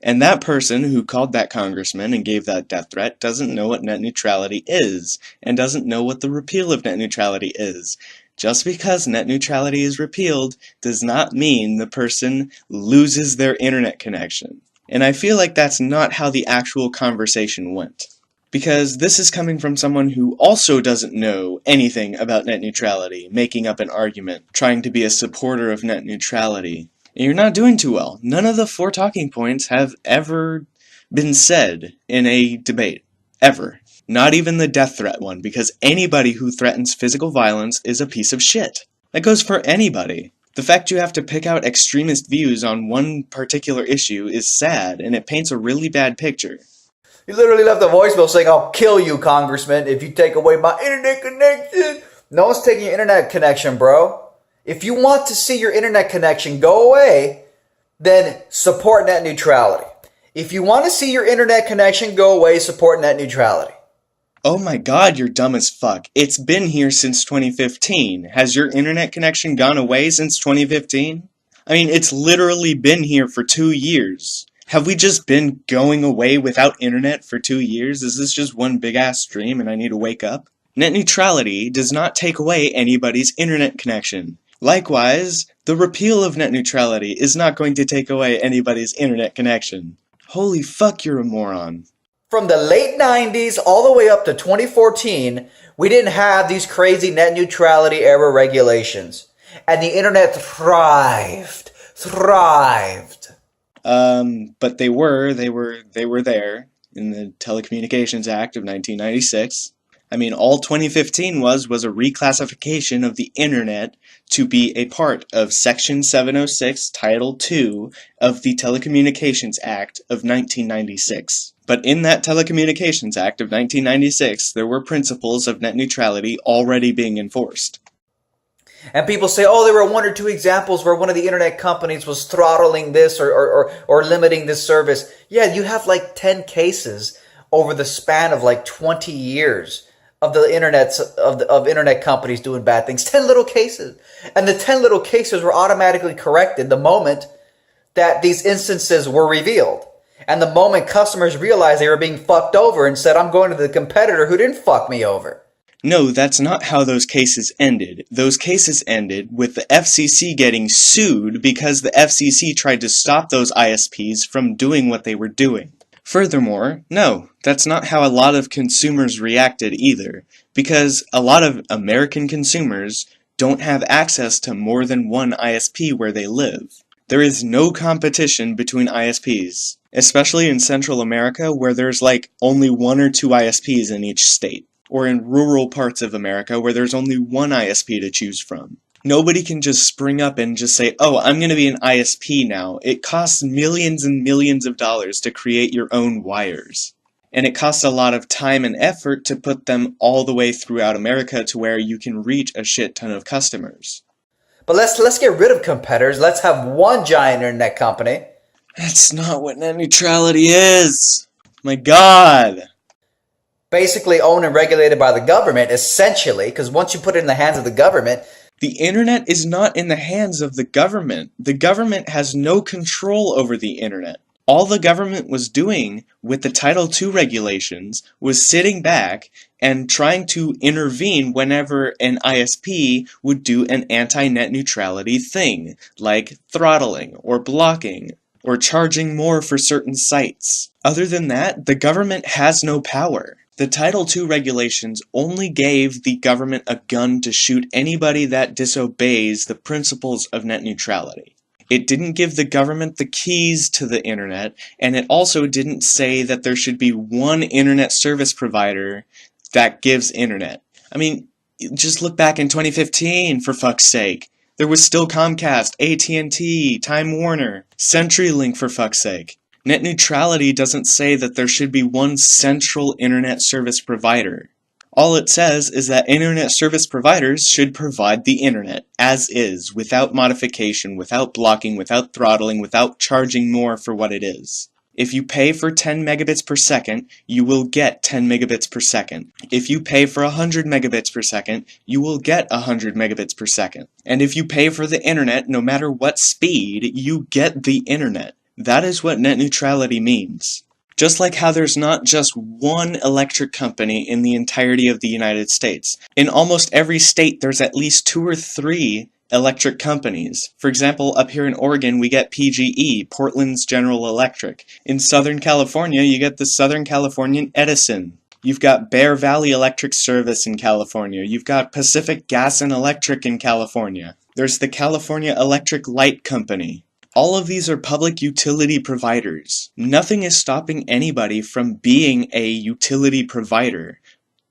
And that person who called that congressman and gave that death threat doesn't know what net neutrality is, and doesn't know what the repeal of net neutrality is. Just because net neutrality is repealed does not mean the person loses their internet connection. And I feel like that's not how the actual conversation went. Because this is coming from someone who also doesn't know anything about net neutrality, making up an argument, trying to be a supporter of net neutrality. And you're not doing too well. None of the 4 talking points have ever been said in a debate. Ever. Not even the death threat one, because anybody who threatens physical violence is a piece of shit. That goes for anybody. The fact you have to pick out extremist views on one particular issue is sad, and it paints a really bad picture. He literally left a voicemail saying, I'll kill you, congressman, if you take away my internet connection. No one's taking your internet connection, bro. If you want to see your internet connection go away, then support net neutrality. If you want to see your internet connection go away, support net neutrality. Oh my god, you're dumb as fuck. It's been here since 2015. Has your internet connection gone away since 2015? I mean, it's literally been here for 2 years. Have we just been going away without internet for 2 years? Is this just one big-ass dream and I need to wake up? Net neutrality does not take away anybody's internet connection. Likewise, the repeal of net neutrality is not going to take away anybody's internet connection. Holy fuck, you're a moron. From the late 90s all the way up to 2014, we didn't have these crazy net neutrality era regulations. And the internet thrived. But they were there in the Telecommunications Act of 1996. I mean, all 2015 was a reclassification of the internet to be a part of Section 706, Title II of the Telecommunications Act of 1996. But in that Telecommunications Act of 1996, there were principles of net neutrality already being enforced. And people say, oh, there were 1 or 2 examples where one of the internet companies was throttling this or limiting this service. Yeah, you have like 10 cases over the span of like 20 years of the internet companies doing bad things. 10 little cases. And the 10 little cases were automatically corrected the moment that these instances were revealed. And the moment customers realized they were being fucked over and said, I'm going to the competitor who didn't fuck me over. No, that's not how those cases ended. Those cases ended with the FCC getting sued because the FCC tried to stop those ISPs from doing what they were doing. Furthermore, no, that's not how a lot of consumers reacted either, because a lot of American consumers don't have access to more than one ISP where they live. There is no competition between ISPs, especially in Central America where there's like only 1 or 2 ISPs in each state. Or in rural parts of America where there's only one ISP to choose from. Nobody can just spring up and just say, oh, I'm going to be an ISP now. It costs millions and millions of dollars to create your own wires. And it costs a lot of time and effort to put them all the way throughout America to where you can reach a shit ton of customers. But let's get rid of competitors. Let's have one giant internet company. That's not what net neutrality is. My God. Basically owned and regulated by the government, essentially, because once you put it in the hands of the government... The internet is not in the hands of the government. The government has no control over the internet. All the government was doing with the Title II regulations was sitting back and trying to intervene whenever an ISP would do an anti-net neutrality thing, like throttling or blocking or charging more for certain sites. Other than that, the government has no power. The Title II regulations only gave the government a gun to shoot anybody that disobeys the principles of net neutrality. It didn't give the government the keys to the internet, and it also didn't say that there should be one internet service provider that gives internet. I mean, just look back in 2015, for fuck's sake. There was still Comcast, AT&T, Time Warner, CenturyLink, for fuck's sake. Net neutrality doesn't say that there should be one central internet service provider. All it says is that internet service providers should provide the internet, as is, without modification, without blocking, without throttling, without charging more for what it is. If you pay for 10 megabits per second, you will get 10 megabits per second. If you pay for 100 megabits per second, you will get 100 megabits per second. And if you pay for the internet, no matter what speed, you get the internet. That is what net neutrality means. Just like how there's not just one electric company in the entirety of the United States. In almost every state, there's at least 2 or 3 electric companies. For example, up here in Oregon, we get PGE, Portland's General Electric. In Southern California, you get the Southern Californian Edison. You've got Bear Valley Electric Service in California. You've got Pacific Gas and Electric in California. There's the California Electric Light Company. All of these are public utility providers. Nothing is stopping anybody from being a utility provider.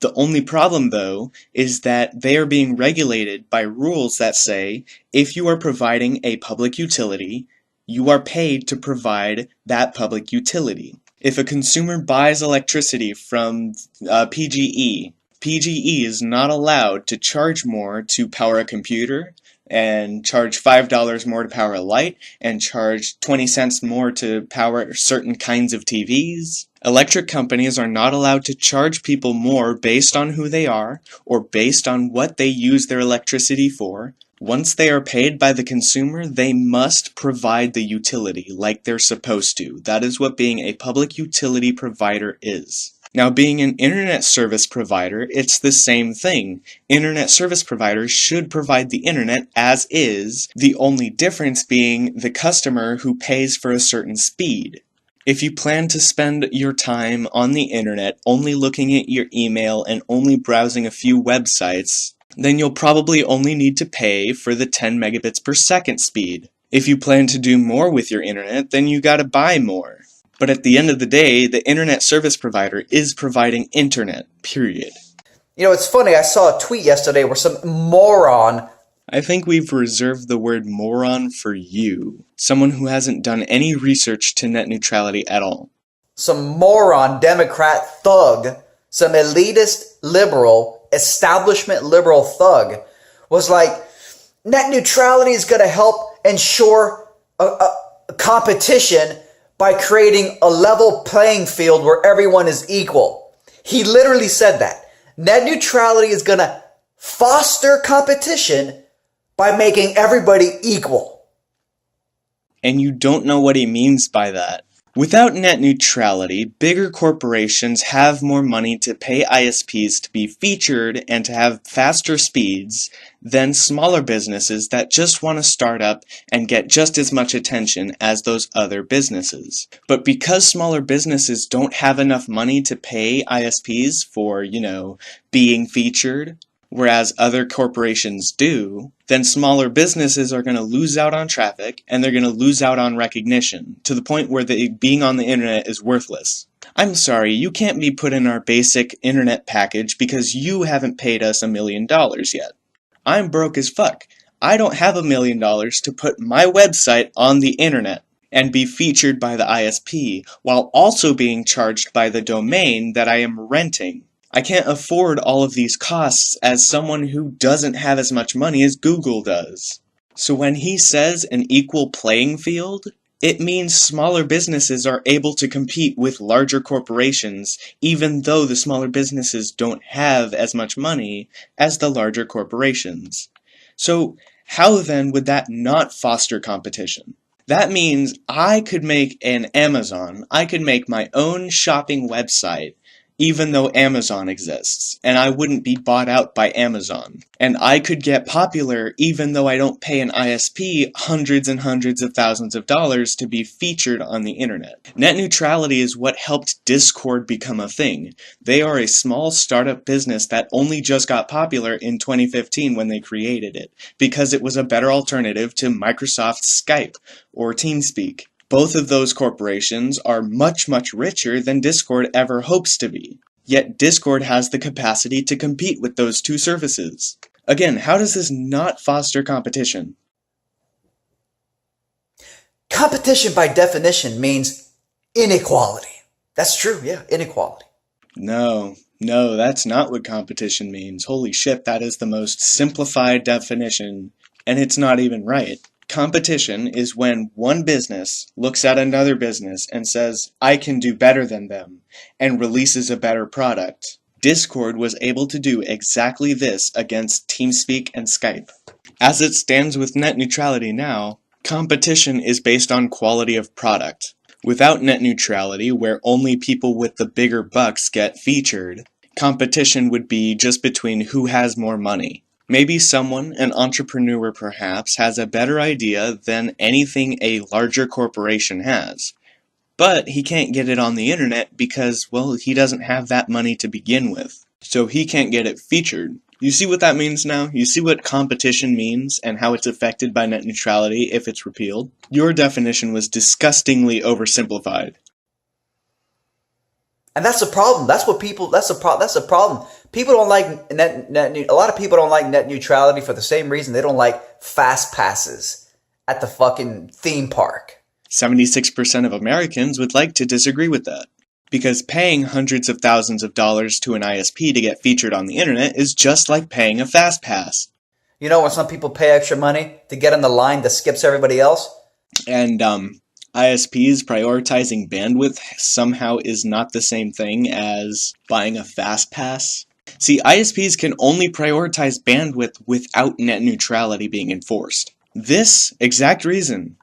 The only problem, though, is that they are being regulated by rules that say, if you are providing a public utility, you are paid to provide that public utility. If a consumer buys electricity from PGE, PGE is not allowed to charge more to power a computer, and charge $5 more to power a light, and charge 20 cents more to power certain kinds of TVs. Electric companies are not allowed to charge people more based on who they are, or based on what they use their electricity for. Once they are paid by the consumer, they must provide the utility like they're supposed to. That is what being a public utility provider is. Now, being an internet service provider, it's the same thing. Internet service providers should provide the internet as is, the only difference being the customer who pays for a certain speed. If you plan to spend your time on the internet only looking at your email and only browsing a few websites, then you'll probably only need to pay for the 10 megabits per second speed. If you plan to do more with your internet, then you gotta buy more. But at the end of the day, the internet service provider is providing internet, period. You know, it's funny, I saw a tweet yesterday where some moron... I think we've reserved the word moron for you, someone who hasn't done any research to net neutrality at all. Some moron, Democrat thug, some elitist liberal, establishment liberal thug, was like, net neutrality is going to help ensure a competition by creating a level playing field where everyone is equal. He literally said that. Net neutrality is going to foster competition by making everybody equal. And you don't know what he means by that. Without net neutrality, bigger corporations have more money to pay ISPs to be featured and to have faster speeds than smaller businesses that just want to start up and get just as much attention as those other businesses. But because smaller businesses don't have enough money to pay ISPs for, being featured, whereas other corporations do, then smaller businesses are going to lose out on traffic and they're going to lose out on recognition to the point where being on the internet is worthless. I'm sorry, you can't be put in our basic internet package because you haven't paid us $1 million yet. I'm broke as fuck. I don't have $1 million to put my website on the internet and be featured by the ISP while also being charged by the domain that I am renting. I can't afford all of these costs as someone who doesn't have as much money as Google does. So when he says an equal playing field, it means smaller businesses are able to compete with larger corporations, even though the smaller businesses don't have as much money as the larger corporations. So how then would that not foster competition? That means I could make an Amazon, I could make my own shopping website, even though Amazon exists, and I wouldn't be bought out by Amazon. And I could get popular even though I don't pay an ISP hundreds and hundreds of thousands of dollars to be featured on the internet. Net neutrality is what helped Discord become a thing. They are a small startup business that only just got popular in 2015 when they created it, because it was a better alternative to Microsoft's Skype or TeamSpeak. Both of those corporations are much, much richer than Discord ever hopes to be. Yet Discord has the capacity to compete with those two services. Again, how does this not foster competition? Competition by definition means inequality. That's true, yeah, inequality. No, that's not what competition means. Holy shit, that is the most simplified definition, and it's not even right. Competition is when one business looks at another business and says, I can do better than them, and releases a better product. Discord was able to do exactly this against TeamSpeak and Skype. As it stands with net neutrality now, competition is based on quality of product. Without net neutrality, where only people with the bigger bucks get featured, competition would be just between who has more money. Maybe someone, an entrepreneur perhaps, has a better idea than anything a larger corporation has. But he can't get it on the internet because, well, he doesn't have that money to begin with. So he can't get it featured. You see what that means now? You see what competition means and how it's affected by net neutrality if it's repealed? Your definition was disgustingly oversimplified. And that's the problem. That's the problem. People don't like a lot of people don't like net neutrality for the same reason they don't like fast passes at the fucking theme park. 76% of Americans would like to disagree with that. Because paying hundreds of thousands of dollars to an ISP to get featured on the internet is just like paying a fast pass. You know when some people pay extra money to get on the line that skips everybody else? And ISPs prioritizing bandwidth somehow is not the same thing as buying a fast pass. See, ISPs can only prioritize bandwidth without net neutrality being enforced. This exact reason,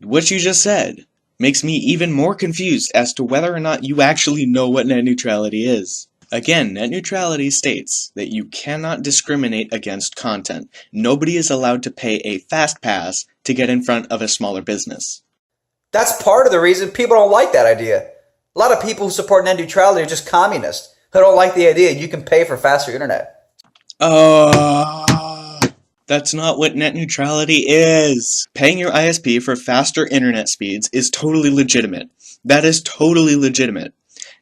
what you just said, makes me even more confused as to whether or not you actually know what net neutrality is. Again, net neutrality states that you cannot discriminate against content. Nobody is allowed to pay a fast pass to get in front of a smaller business. That's part of the reason people don't like that idea. A lot of people who support net neutrality are just communists who don't like the idea you can pay for faster internet. That's not what net neutrality is. Paying your ISP for faster internet speeds is totally legitimate. That is totally legitimate.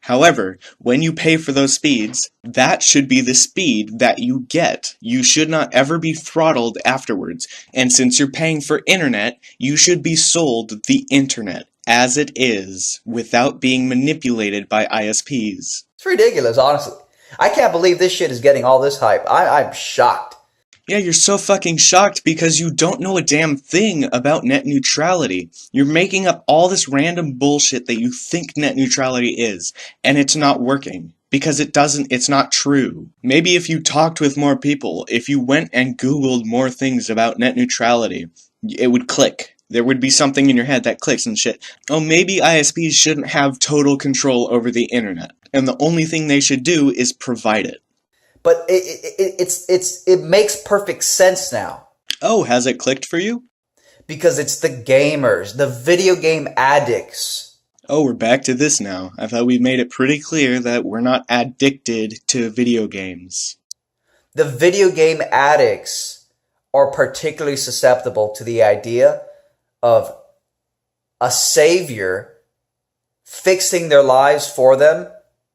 However, when you pay for those speeds, that should be the speed that you get. You should not ever be throttled afterwards. And since you're paying for internet, you should be sold the internet as it is, without being manipulated by ISPs. It's ridiculous, honestly. I can't believe this shit is getting all this hype. I'm shocked. Yeah, you're so fucking shocked because you don't know a damn thing about net neutrality. You're making up all this random bullshit that you think net neutrality is, and it's not working. Because it's not true. Maybe if you talked with more people, if you went and Googled more things about net neutrality, it would click. There would be something in your head that clicks and shit. Oh, maybe ISPs shouldn't have total control over the internet, and the only thing they should do is provide it. But it makes perfect sense now. Oh, has it clicked for you? Because it's the gamers, the video game addicts. Oh, we're back to this now. I thought we made it pretty clear that we're not addicted to video games. The video game addicts are particularly susceptible to the idea of a savior fixing their lives for them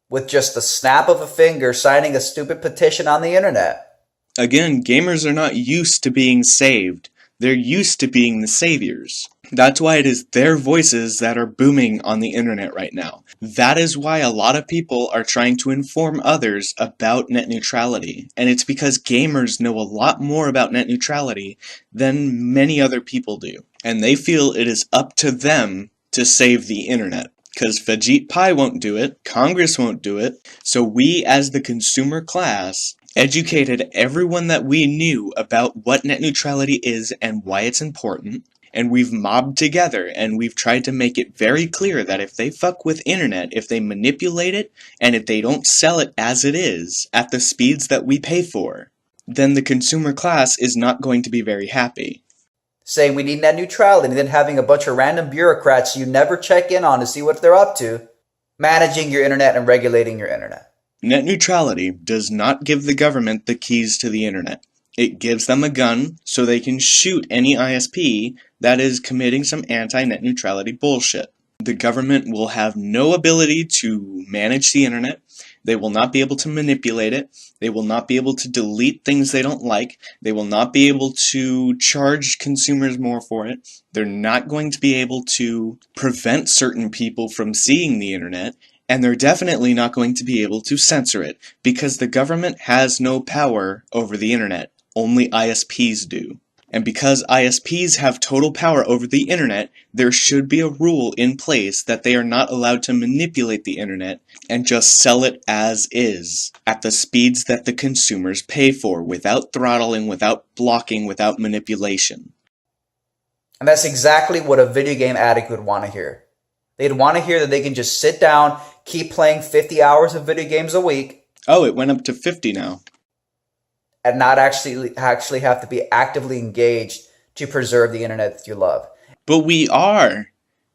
with just a snap of a finger, signing a stupid petition on the internet. Again, gamers are not used to being saved. They're used to being the saviors. That's why it is their voices that are booming on the internet right now. That is why a lot of people are trying to inform others about net neutrality. And it's because gamers know a lot more about net neutrality than many other people do. And they feel it is up to them to save the internet. Because Vegeta Pie won't do it, Congress won't do it, so we as the consumer class educated everyone that we knew about what net neutrality is and why it's important, and we've mobbed together, and we've tried to make it very clear that if they fuck with internet, if they manipulate it, and if they don't sell it as it is, at the speeds that we pay for, then the consumer class is not going to be very happy. Saying we need net neutrality, and then having a bunch of random bureaucrats you never check in on to see what they're up to, managing your internet and regulating your internet. Net neutrality does not give the government the keys to the internet. It gives them a gun so they can shoot any ISP that is committing some anti-net neutrality bullshit. The government will have no ability to manage the internet. They will not be able to manipulate it. They will not be able to delete things they don't like. They will not be able to charge consumers more for it. They're not going to be able to prevent certain people from seeing the internet. And they're definitely not going to be able to censor it, because the government has no power over the internet. Only ISPs do. And because ISPs have total power over the internet, there should be a rule in place that they are not allowed to manipulate the internet and just sell it as is, at the speeds that the consumers pay for, without throttling, without blocking, without manipulation. And that's exactly what a video game addict would want to hear. They'd want to hear that they can just sit down, keep playing 50 hours of video games a week. Oh, it went up to 50 now. And not actually have to be actively engaged to preserve the internet that you love. But we are.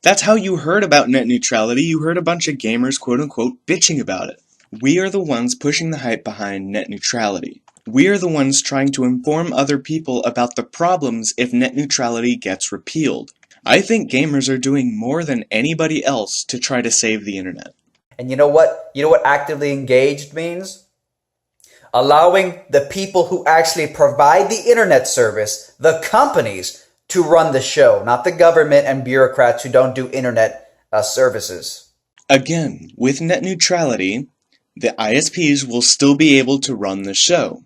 That's how you heard about net neutrality. You heard a bunch of gamers, quote-unquote, bitching about it. We are the ones pushing the hype behind net neutrality. We are the ones trying to inform other people about the problems if net neutrality gets repealed. I think gamers are doing more than anybody else to try to save the internet. And you know what? You know what actively engaged means? Allowing the people who actually provide the internet service, the companies, to run the show, not the government and bureaucrats who don't do internet services. Again, with net neutrality, the ISPs will still be able to run the show.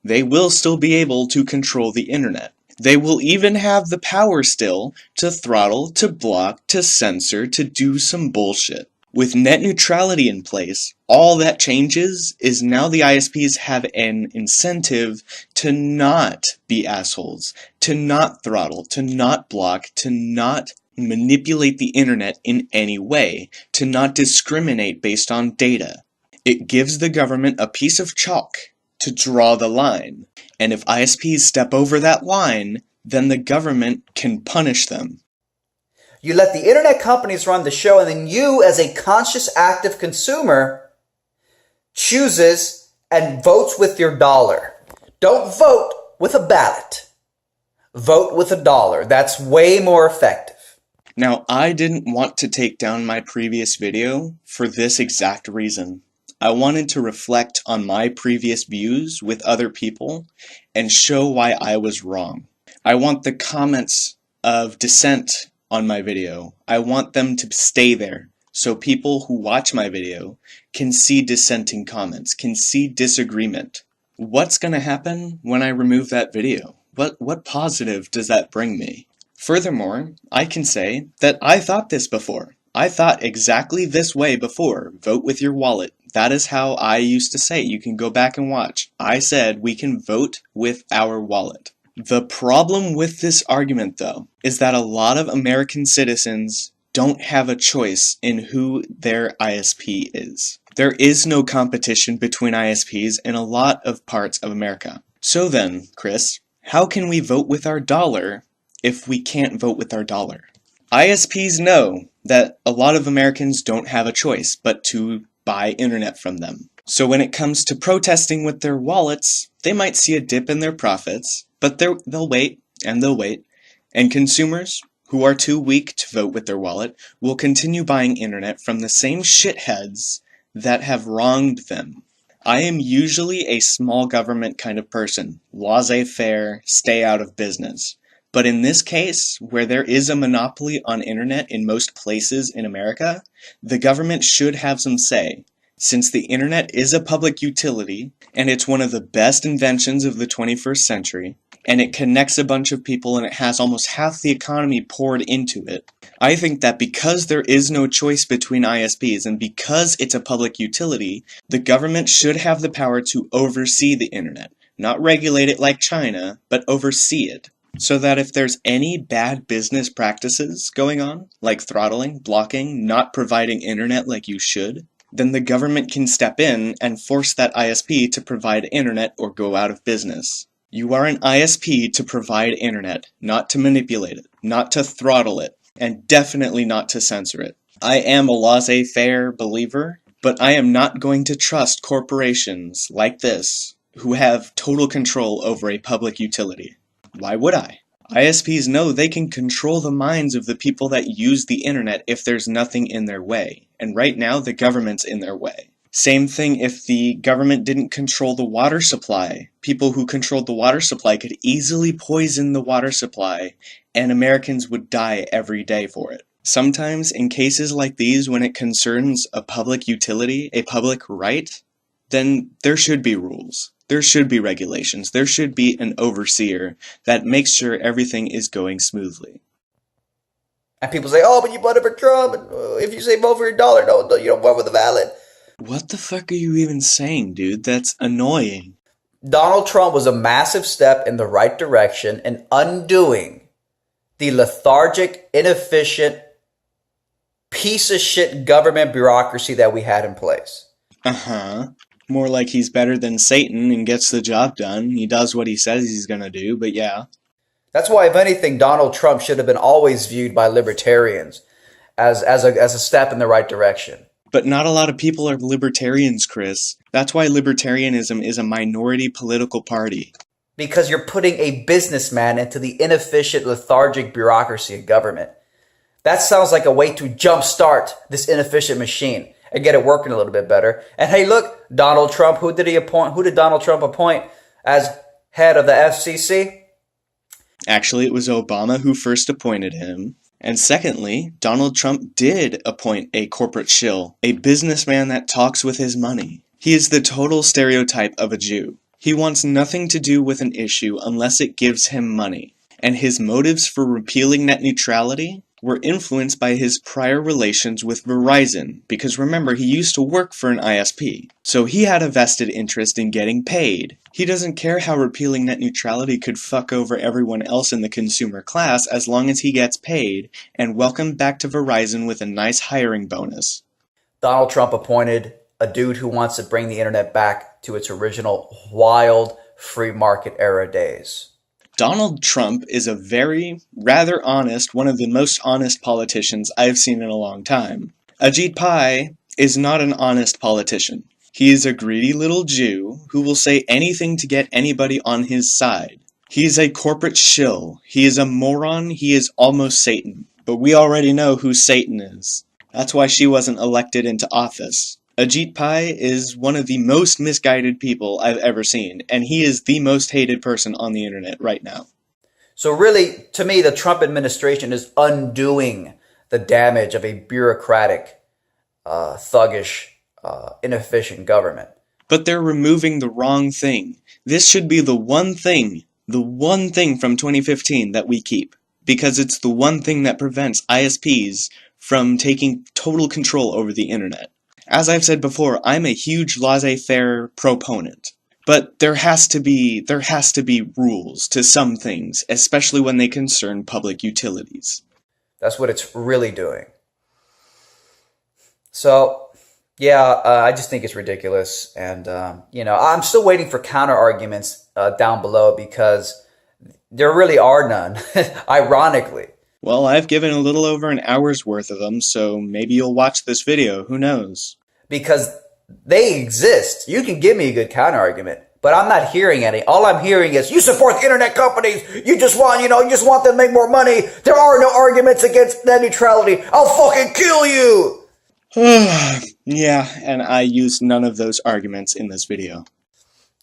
They will still be able to control the internet. They will even have the power still to throttle, to block, to censor, to do some bullshit. With net neutrality in place, all that changes is now the ISPs have an incentive to not be assholes, to not throttle, to not block, to not manipulate the internet in any way, to not discriminate based on data. It gives the government a piece of chalk to draw the line, and if ISPs step over that line, then the government can punish them. You let the internet companies run the show, and then you, as a conscious, active consumer, chooses and votes with your dollar. Don't vote with a ballot. Vote with a dollar. That's way more effective. Now, I didn't want to take down my previous video for this exact reason. I wanted to reflect on my previous views with other people and show why I was wrong. I want the comments of dissent on my video. I want them to stay there so people who watch my video can see dissenting comments, can see disagreement. What's going to happen when I remove that video? What positive does that bring me? Furthermore, I can say that I thought this before. I thought exactly this way before. Vote with your wallet. That is how I used to say it. You can go back and watch. I said we can vote with our wallet. The problem with this argument, though, is that a lot of American citizens don't have a choice in who their ISP is. There is no competition between ISPs in a lot of parts of America. So then, Chris, how can we vote with our dollar if we can't vote with our dollar? ISPs know that a lot of Americans don't have a choice but to buy internet from them. So when it comes to protesting with their wallets, they might see a dip in their profits, but they'll wait, and they'll wait. And consumers who are too weak to vote with their wallet will continue buying internet from the same shitheads that have wronged them. I am usually a small government kind of person, laissez-faire, stay out of business. But in this case, where there is a monopoly on internet in most places in America, the government should have some say. Since the internet is a public utility, and it's one of the best inventions of the 21st century, and it connects a bunch of people and it has almost half the economy poured into it, I think that because there is no choice between ISPs and because it's a public utility, the government should have the power to oversee the internet. Not regulate it like China, but oversee it. So that if there's any bad business practices going on, like throttling, blocking, not providing internet like you should, then the government can step in and force that ISP to provide internet or go out of business. You are an ISP to provide internet, not to manipulate it, not to throttle it, and definitely not to censor it. I am a laissez-faire believer, but I am not going to trust corporations like this who have total control over a public utility. Why would I? ISPs know they can control the minds of the people that use the internet if there's nothing in their way, and right now the government's in their way. Same thing if the government didn't control the water supply. People who controlled the water supply could easily poison the water supply, and Americans would die every day for it. Sometimes, in cases like these, when it concerns a public utility, a public right, then there should be rules. There should be regulations. There should be an overseer that makes sure everything is going smoothly. And people say, oh, but you voted for Trump. And if you say vote for your dollar, no, you don't vote for the ballot. What the fuck are you even saying, dude? That's annoying. Donald Trump was a massive step in the right direction in undoing the lethargic, inefficient, piece of shit government bureaucracy that we had in place. More like he's better than Satan and gets the job done. He does what he says he's gonna do, but yeah. That's why, if anything, Donald Trump should have been always viewed by libertarians as a step in the right direction. But not a lot of people are libertarians, Chris. That's why libertarianism is a minority political party. Because you're putting a businessman into the inefficient, lethargic bureaucracy of government. That sounds like a way to jumpstart this inefficient machine and get it working a little bit better. And hey, look, Donald Trump, who did Donald Trump appoint as head of the FCC? Actually, it was Obama who first appointed him. And secondly, Donald Trump did appoint a corporate shill, a businessman that talks with his money. He is the total stereotype of a Jew. He wants nothing to do with an issue unless it gives him money. And his motives for repealing net neutrality were influenced by his prior relations with Verizon, because remember, he used to work for an ISP, so he had a vested interest in getting paid. He doesn't care how repealing net neutrality could fuck over everyone else in the consumer class as long as he gets paid, and welcome back to Verizon with a nice hiring bonus. Donald Trump appointed a dude who wants to bring the internet back to its original wild free market era days. Donald Trump is a rather honest, one of the most honest politicians I've seen in a long time. Ajit Pai is not an honest politician. He is a greedy little Jew who will say anything to get anybody on his side. He is a corporate shill. He is a moron. He is almost Satan. But we already know who Satan is. That's why she wasn't elected into office. Ajit Pai is one of the most misguided people I've ever seen, and he is the most hated person on the internet right now. So really, to me, the Trump administration is undoing the damage of a bureaucratic, thuggish, inefficient government. But they're removing the wrong thing. This should be the one thing from 2015 that we keep, because it's the one thing that prevents ISPs from taking total control over the internet. As I've said before, I'm a huge laissez-faire proponent. But there has to be rules to some things, especially when they concern public utilities. That's what it's really doing. So, yeah, I just think it's ridiculous. And, I'm still waiting for counter arguments down below because there really are none, ironically. Well, I've given a little over an hour's worth of them, so maybe you'll watch this video, who knows? Because they exist. You can give me a good counter argument, but I'm not hearing any. All I'm hearing is, you support the internet companies, you just want them to make more money, there are no arguments against net neutrality, I'll fucking kill you! Yeah, and I used none of those arguments in this video.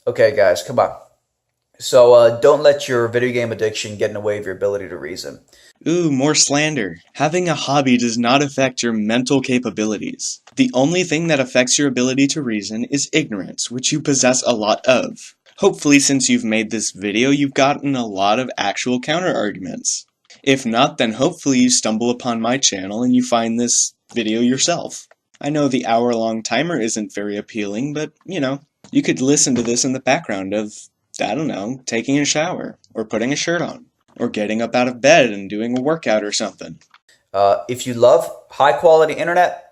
Okay guys, come on. So don't let your video game addiction get in the way of your ability to reason. Ooh, more slander. Having a hobby does not affect your mental capabilities. The only thing that affects your ability to reason is ignorance, which you possess a lot of. Hopefully, since you've made this video, you've gotten a lot of actual counter-arguments. If not, then hopefully you stumble upon my channel and you find this video yourself. I know the hour-long timer isn't very appealing, but, you could listen to this in the background of, I don't know, taking a shower or putting a shirt on. Or getting up out of bed and doing a workout or something. If you love high quality internet,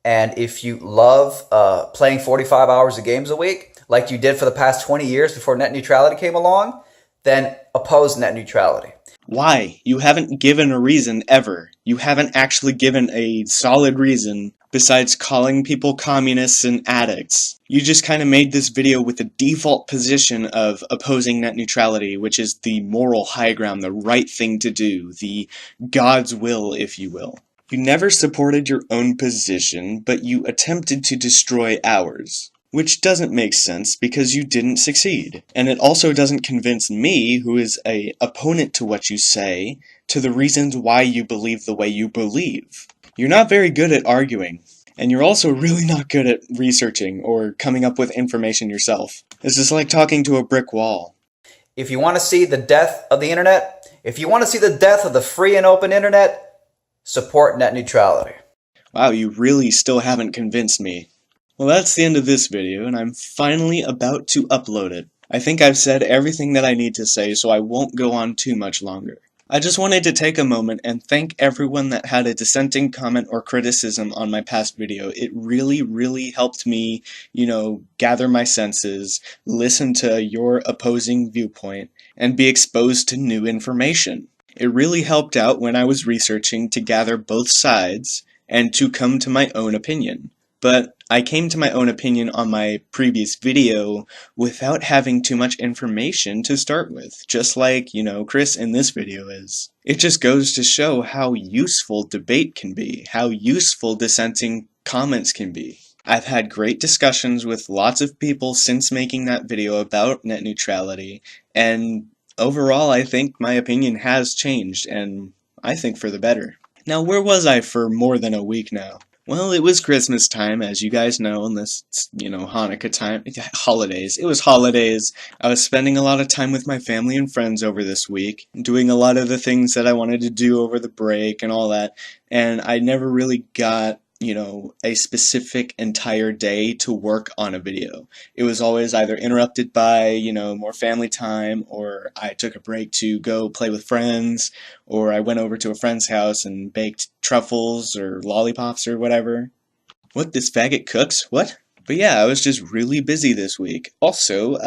and if you love playing 45 hours of games a week, like you did for the past 20 years before net neutrality came along, then oppose net neutrality. Why? You haven't given a reason ever. You haven't actually given a solid reason besides calling people communists and addicts. You just kind of made this video with the default position of opposing net neutrality, which is the moral high ground, the right thing to do, the God's will, if you will. You never supported your own position, but you attempted to destroy ours. Which doesn't make sense because you didn't succeed. And it also doesn't convince me, who is an opponent to what you say, to the reasons why you believe the way you believe. You're not very good at arguing. And you're also really not good at researching or coming up with information yourself. This is like talking to a brick wall. If you want to see the death of the internet, if you want to see the death of the free and open internet, support net neutrality. Wow, you really still haven't convinced me. Well, that's the end of this video, and I'm finally about to upload it. I think I've said everything that I need to say, so I won't go on too much longer. I just wanted to take a moment and thank everyone that had a dissenting comment or criticism on my past video. It really, really helped me, gather my senses, listen to your opposing viewpoint, and be exposed to new information. It really helped out when I was researching to gather both sides and to come to my own opinion. But I came to my own opinion on my previous video without having too much information to start with, just like, Chris in this video is. It just goes to show how useful debate can be, how useful dissenting comments can be. I've had great discussions with lots of people since making that video about net neutrality, and overall I think my opinion has changed, and I think for the better. Now, where was I for more than a week now? Well, it was Christmas time, as you guys know, and this, Hanukkah time, holidays. It was holidays. I was spending a lot of time with my family and friends over this week, doing a lot of the things that I wanted to do over the break and all that, and I never really got, a specific entire day to work on a video. It was always either interrupted by, more family time, or I took a break to go play with friends, or I went over to a friend's house and baked truffles or lollipops or whatever. What, this faggot cooks? What? But yeah, I was just really busy this week. Also,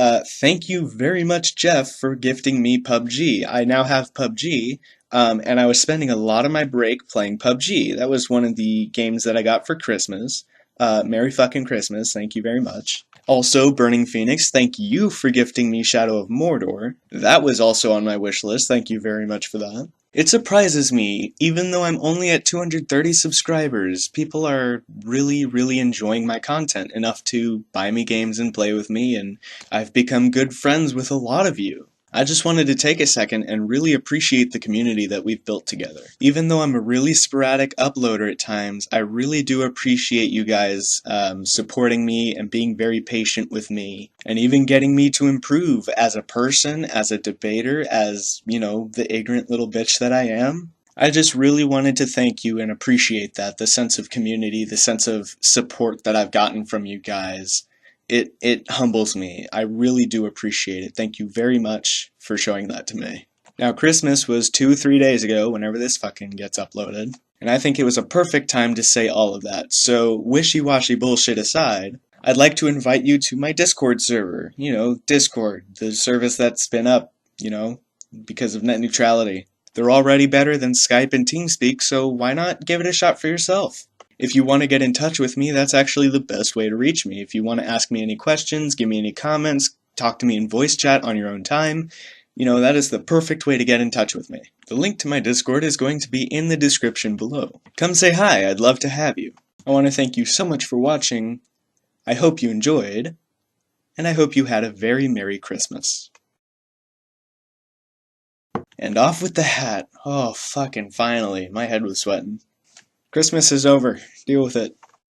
thank you very much, Jeff, for gifting me PUBG. I now have PUBG, and I was spending a lot of my break playing PUBG. That was one of the games that I got for Christmas. Merry fucking Christmas, thank you very much. Also, Burning Phoenix, thank you for gifting me Shadow of Mordor. That was also on my wish list, thank you very much for that. It surprises me, even though I'm only at 230 subscribers, people are really, really enjoying my content enough to buy me games and play with me, and I've become good friends with a lot of you. I just wanted to take a second and really appreciate the community that we've built together. Even though I'm a really sporadic uploader at times, I really do appreciate you guys supporting me and being very patient with me, and even getting me to improve as a person, as a debater, as, the ignorant little bitch that I am. I just really wanted to thank you and appreciate that, the sense of community, the sense of support that I've gotten from you guys. It humbles me. I really do appreciate it. Thank you very much for showing that to me. Now, Christmas was 2-3 days ago, whenever this fucking gets uploaded, and I think it was a perfect time to say all of that. So, wishy-washy bullshit aside, I'd like to invite you to my Discord server. Discord, the service that's been up, because of net neutrality. They're already better than Skype and TeamSpeak, so why not give it a shot for yourself? If you want to get in touch with me, that's actually the best way to reach me. If you want to ask me any questions, give me any comments, talk to me in voice chat on your own time, that is the perfect way to get in touch with me. The link to my Discord is going to be in the description below. Come say hi, I'd love to have you. I want to thank you so much for watching. I hope you enjoyed, and I hope you had a very Merry Christmas. And off with the hat. Oh, fucking finally. My head was sweating. Christmas is over. Deal with it.